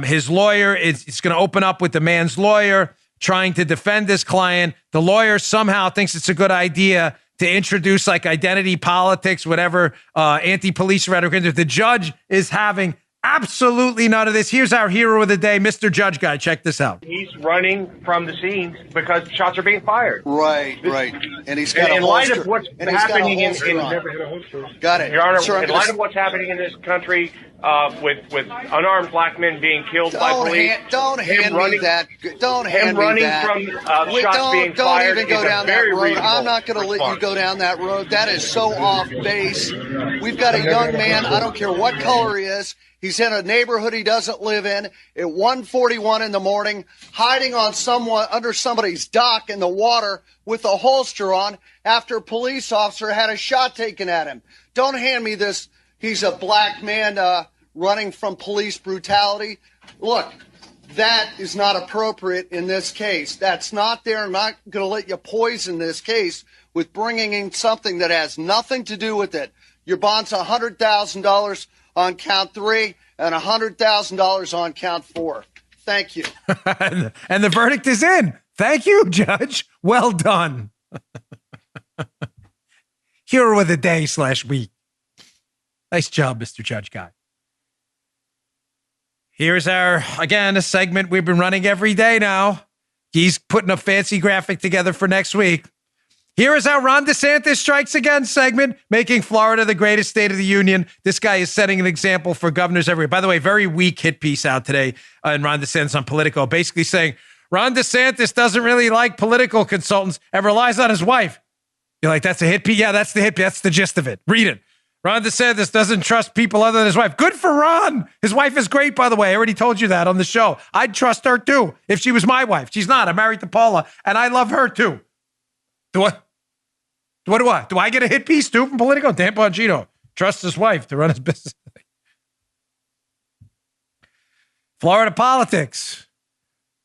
His lawyer is going to open up with the man's lawyer trying to defend this client. The lawyer somehow thinks it's a good idea to introduce like identity politics, whatever, anti-police rhetoric. The judge is having absolutely none of this. Here's our hero of the day, Mr. Judge Guy. Check this out. He's running from the scene because shots are being fired. Right. And he's got in light of what's happening in got it. Your Honor, Sir, in light of what's happening in this country with unarmed black men being killed by police. Don't hand me that. Don't hand me that. Him running from shots being fired. Don't even go down that road. I'm not going to let you go down that road. That is so off base. We've got a young man. I don't care what color he is. He's in a neighborhood he doesn't live in at 1:41 in the morning, hiding on under somebody's dock in the water with a holster on after a police officer had a shot taken at him. Don't hand me this. He's a black man running from police brutality. Look, that is not appropriate in this case. That's not there. I'm not going to let you poison this case with bringing in something that has nothing to do with it. Your bond's $100,000 on count 3 and $100,000 on count 4. Thank you. And the verdict is in. Thank you, Judge. Well done. Hero of the day /week. Nice job, Mr. Judge Guy. Here's a segment we've been running every day now. He's putting a fancy graphic together for next week. Here is our Ron DeSantis Strikes Again segment, making Florida the greatest state of the union. This guy is setting an example for governors everywhere. By the way, very weak hit piece out today in Ron DeSantis on Politico, basically saying Ron DeSantis doesn't really like political consultants and relies on his wife. You're like, that's a hit piece? Yeah, that's the hit piece. That's the gist of it. Read it. Ron DeSantis doesn't trust people other than his wife. Good for Ron. His wife is great, by the way. I already told you that on the show. I'd trust her, too, if she was my wife. She's not. I'm married to Paula, and I love her, too. What do I? Do I get a hit piece, too, from Politico? Dan Bongino trusts his wife to run his business. Florida politics.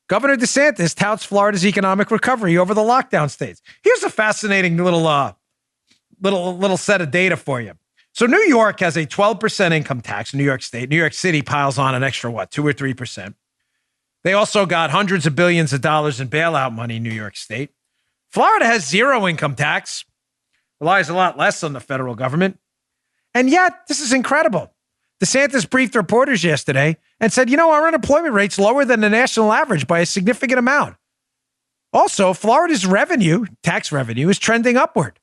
Governor DeSantis touts Florida's economic recovery over the lockdown states. Here's a fascinating little set of data for you. So New York has a 12% income tax, New York State. New York City piles on an extra, 2 or 3%. They also got hundreds of billions of dollars in bailout money, New York State. Florida has 0 income tax, relies a lot less on the federal government. And yet, this is incredible. DeSantis briefed reporters yesterday and said, our unemployment rate's lower than the national average by a significant amount. Also, Florida's tax revenue, is trending upward.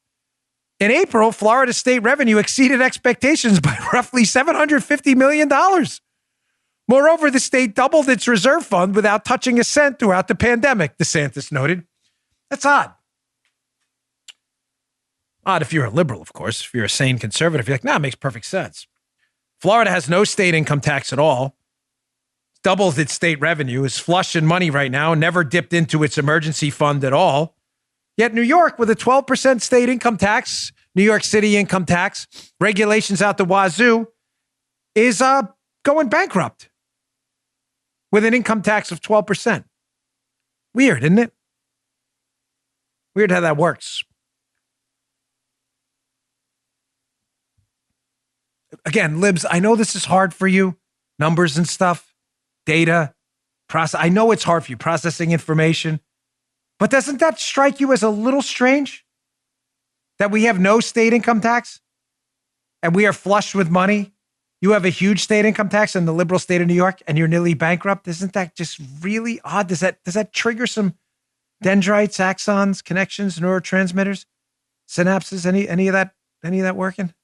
In April, Florida state revenue exceeded expectations by roughly $750 million. Moreover, the state doubled its reserve fund without touching a cent throughout the pandemic, DeSantis noted. That's odd. Odd if you're a liberal, of course. If you're a sane conservative, you're like, it makes perfect sense. Florida has no state income tax at all. Doubles its state revenue, is flush in money right now, never dipped into its emergency fund at all. Yet New York, with a 12% state income tax, New York City income tax, regulations out the wazoo, is going bankrupt with an income tax of 12%. Weird, isn't it? Weird how that works. Again, libs, I know this is hard for you. Numbers and stuff, data, process. I know it's hard for you processing information, but doesn't that strike you as a little strange that we have no state income tax and we are flush with money? You have a huge state income tax in the liberal state of New York and you're nearly bankrupt. Isn't that just really odd? Does that trigger some dendrites, axons, connections, neurotransmitters, synapses? Any of that working?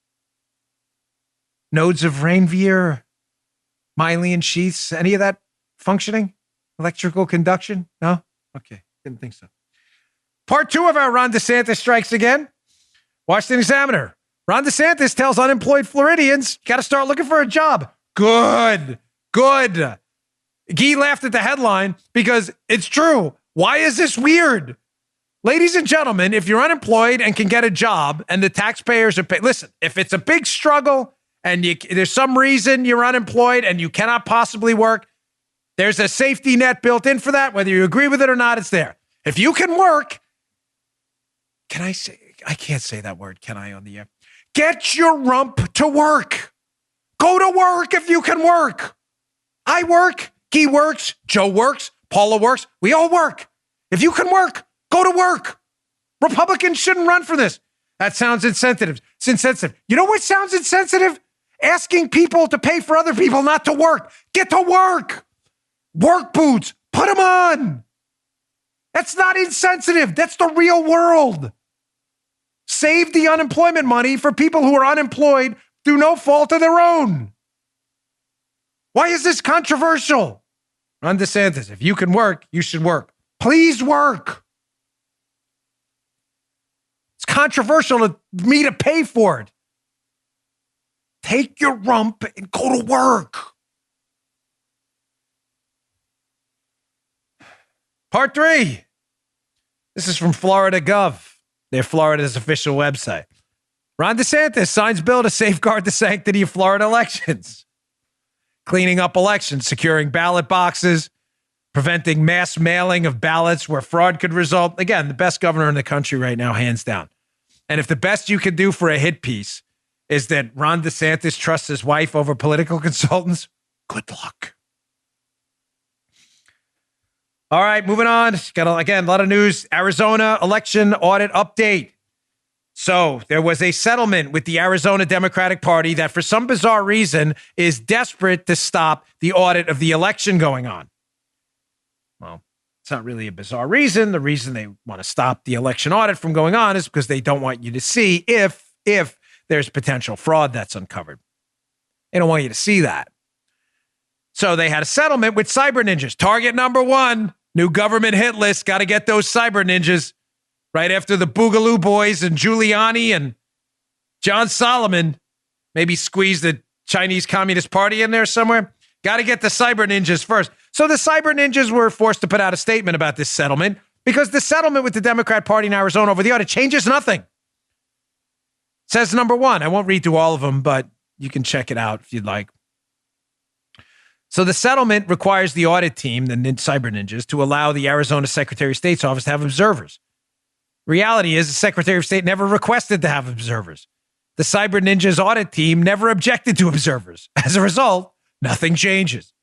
Nodes of Ranvier, myelin sheaths, any of that functioning? Electrical conduction? No? Okay, didn't think so. Part 2 of our Ron DeSantis strikes again. Washington Examiner. Ron DeSantis tells unemployed Floridians, got to start looking for a job. Good. Guy laughed at the headline because it's true. Why is this weird? Ladies and gentlemen, if you're unemployed and can get a job and the taxpayers are paying, listen, if it's a big struggle, and there's some reason you're unemployed and you cannot possibly work, there's a safety net built in for that. Whether you agree with it or not, it's there. If you can work, I can't say that word, can I, on the air? Get your rump to work. Go to work if you can work. I work, Guy works, Joe works, Paula works. We all work. If you can work, go to work. Republicans shouldn't run for this. That sounds insensitive. It's insensitive. You know what sounds insensitive? Asking people to pay for other people not to work. Get to work. Work boots. Put them on. That's not insensitive. That's the real world. Save the unemployment money for people who are unemployed through no fault of their own. Why is this controversial? Ron DeSantis, if you can work, you should work. Please work. It's controversial to me to pay for it. Take your rump and go to work. Part 3. This is from Florida Gov, their Florida's official website. Ron DeSantis signs bill to safeguard the sanctity of Florida elections. Cleaning up elections, securing ballot boxes, preventing mass mailing of ballots where fraud could result. Again, the best governor in the country right now, hands down. And if the best you could do for a hit piece is that Ron DeSantis trusts his wife over political consultants, good luck. All right, moving on. Got, again, a lot of news. Arizona election audit update. So there was a settlement with the Arizona Democratic Party that for some bizarre reason is desperate to stop the audit of the election going on. Well, it's not really a bizarre reason. The reason they want to stop the election audit from going on is because they don't want you to see if there's potential fraud that's uncovered. They don't want you to see that. So they had a settlement with cyber ninjas. Target number 1, new government hit list. Got to get those cyber ninjas right after the Boogaloo Boys and Giuliani and John Solomon. Maybe squeeze the Chinese Communist Party in there somewhere. Got to get the cyber ninjas first. So the cyber ninjas were forced to put out a statement about this settlement because the settlement with the Democrat Party in Arizona over the audit changes nothing. Says number 1. I won't read through all of them, but you can check it out if you'd like. So the settlement requires the audit team, the cyber ninjas, to allow the Arizona Secretary of State's office to have observers. Reality is the Secretary of State never requested to have observers. The cyber ninjas audit team never objected to observers. As a result, nothing changes.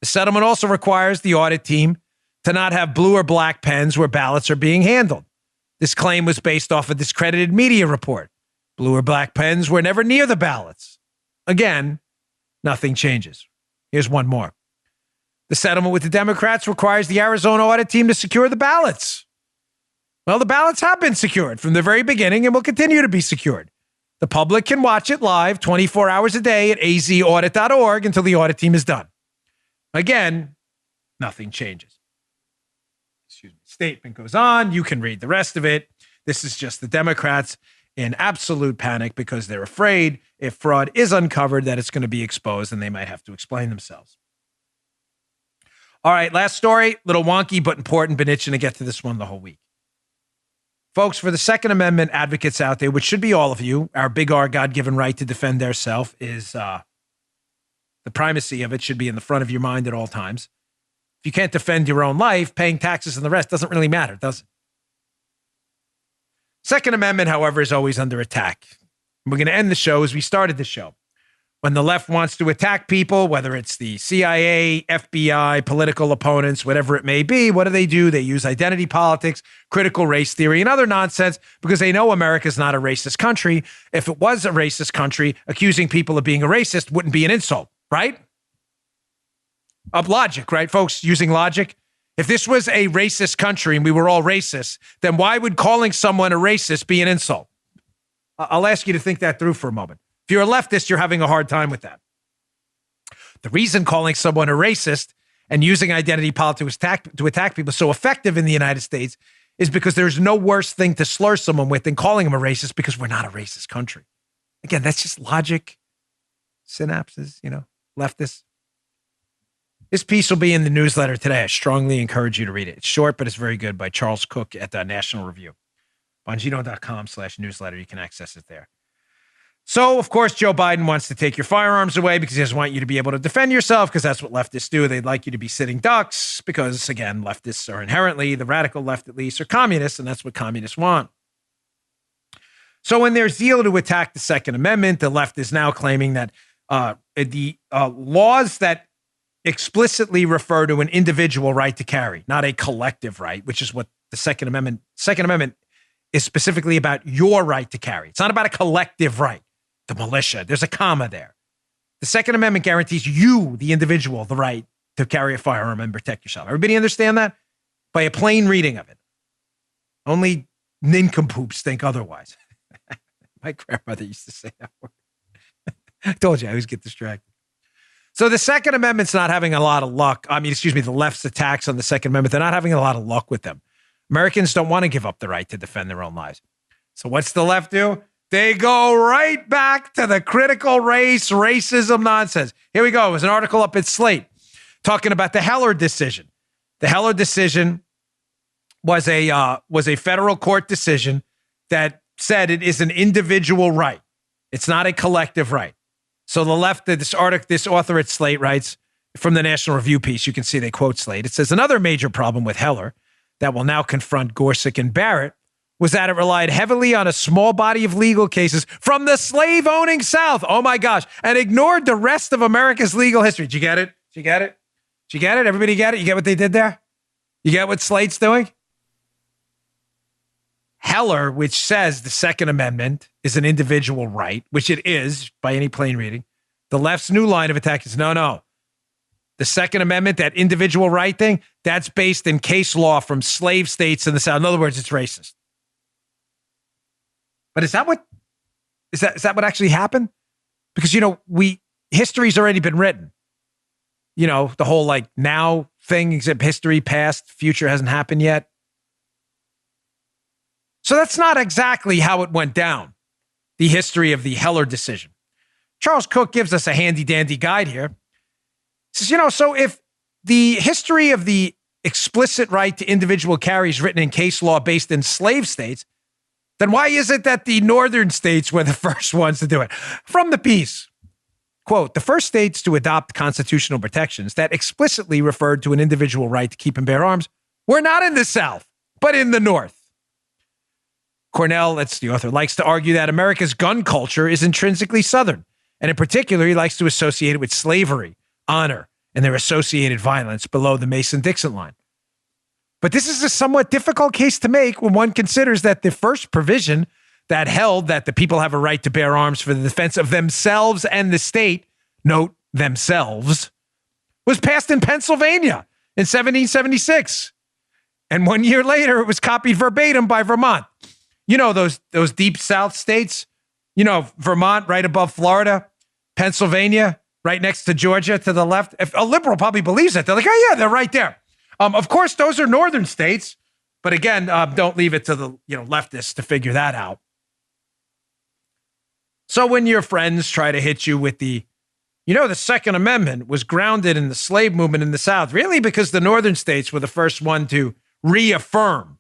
The settlement also requires the audit team to not have blue or black pens where ballots are being handled. This claim was based off a discredited media report Blue or black pens were never near the ballots. Again, nothing changes. Here's one more. The settlement with the Democrats requires the Arizona audit team to secure the ballots. Well, the ballots have been secured from the very beginning and will continue to be secured. The public can watch it live 24 hours a day at azaudit.org until the audit team is done. Again, nothing changes. Excuse me. Statement goes on. You can read the rest of it. This is just the Democrats in absolute panic because they're afraid if fraud is uncovered that it's going to be exposed and they might have to explain themselves. All right, last story. Little wonky but important. Been itching to get to this one the whole week. Folks, for the Second Amendment advocates out there, which should be all of you, our big R God-given right to defend ourselves is the primacy of it should be in the front of your mind at all times. If you can't defend your own life, paying taxes and the rest doesn't really matter, does it? Second Amendment, however, is always under attack. We're going to end the show as we started the show. When the left wants to attack people, whether it's the CIA, FBI, political opponents, whatever it may be, what do? They use identity politics, critical race theory, and other nonsense because they know America's not a racist country. If it was a racist country, accusing people of being a racist wouldn't be an insult, right? Of logic, right, folks? Using logic. If this was a racist country and we were all racist, then why would calling someone a racist be an insult? I'll ask you to think that through for a moment. If you're a leftist, you're having a hard time with that. The reason calling someone a racist and using identity politics to attack people is so effective in the United States is because there's no worse thing to slur someone with than calling them a racist because we're not a racist country. Again, that's just logic, synapses, leftists. This piece will be in the newsletter today. I strongly encourage you to read it. It's short, but it's very good by Charles Cook at the National Review. Bongino.com/newsletter. You can access it there. So, of course, Joe Biden wants to take your firearms away because he doesn't want you to be able to defend yourself because that's what leftists do. They'd like you to be sitting ducks because, again, leftists are inherently, the radical left at least, are communists, and that's what communists want. So in their zeal to attack the Second Amendment, the left is now claiming that the laws that explicitly refer to an individual right to carry, not a collective right, which is what the Second Amendment is specifically about your right to carry. It's not about a collective right. The militia. There's a comma there. The Second Amendment guarantees you, the individual, the right to carry a firearm and protect yourself. Everybody understand that? By a plain reading of it. Only nincompoops think otherwise. My grandmother used to say that word. I told you, I always get distracted. So the Second Amendment's not having a lot of luck. The left's attacks on the Second Amendment, they're not having a lot of luck with them. Americans don't want to give up the right to defend their own lives. So what's the left do? They go right back to the critical racism nonsense. Here we go. It was an article up at Slate talking about the Heller decision. The Heller decision was a federal court decision that said it is an individual right. It's not a collective right. So the left, this author at Slate writes from the National Review piece, you can see they quote Slate. It says, another major problem with Heller that will now confront Gorsuch and Barrett was that it relied heavily on a small body of legal cases from the slave-owning South. Oh, my gosh. And ignored the rest of America's legal history. Did you get it? Did you get it? Did you get it? Everybody get it? You get what they did there? You get what Slate's doing? Heller, which says the Second Amendment is an individual right, which it is by any plain reading, the left's new line of attack is no. The Second Amendment, that individual right thing, that's based in case law from slave states in the South. In other words, it's racist. But is that what actually happened? Because, history's already been written. The whole now thing, except history, past, future hasn't happened yet. So that's not exactly how it went down, the history of the Heller decision. Charles Cook gives us a handy-dandy guide here. He says, so if the history of the explicit right to individual carry is written in case law based in slave states, then why is it that the northern states were the first ones to do it? From the piece, quote, the first states to adopt constitutional protections that explicitly referred to an individual right to keep and bear arms were not in the South, but in the North. Cornell, that's the author, likes to argue that America's gun culture is intrinsically Southern, and in particular, he likes to associate it with slavery, honor, and their associated violence below the Mason-Dixon line. But this is a somewhat difficult case to make when one considers that the first provision that held that the people have a right to bear arms for the defense of themselves and the state, note themselves, was passed in Pennsylvania in 1776. And 1 year later, it was copied verbatim by Vermont. You know, those deep South states, you know, Vermont right above Florida, Pennsylvania right next to Georgia to the left. If a liberal probably believes it, they're like, oh yeah, they're right there. Of course, those are northern states. But again, don't leave it to the leftists to figure that out. So when your friends try to hit you with the Second Amendment was grounded in the slave movement in the South, really because the northern states were the first one to reaffirm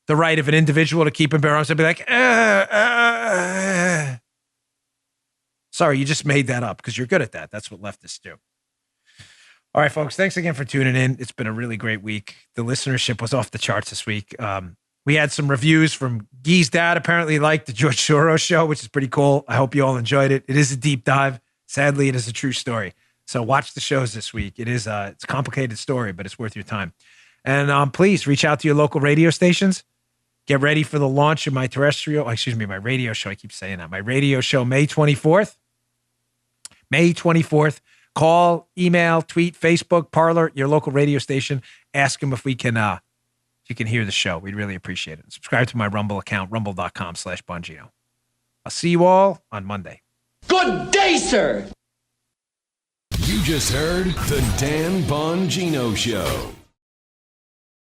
the right of an individual to keep and bear arms, they'd be like, sorry, you just made that up because you're good at that. That's what leftists do. All right, folks, thanks again for tuning in. It's been a really great week. The listenership was off the charts this week. We had some reviews from Guy's dad, apparently liked the George Soros show, which is pretty cool. I hope you all enjoyed it. It is a deep dive. Sadly, it is a true story. So watch the shows this week. It's a complicated story, but it's worth your time. And please reach out to your local radio stations. Get ready for the launch of my my radio show. I keep saying that. My radio show, May 24th. May 24th. Call, email, tweet, Facebook, Parler, your local radio station. Ask them if you can hear the show. We'd really appreciate it. Subscribe to my Rumble account, rumble.com/Bongino. I'll see you all on Monday. Good day, sir. You just heard the Dan Bongino Show.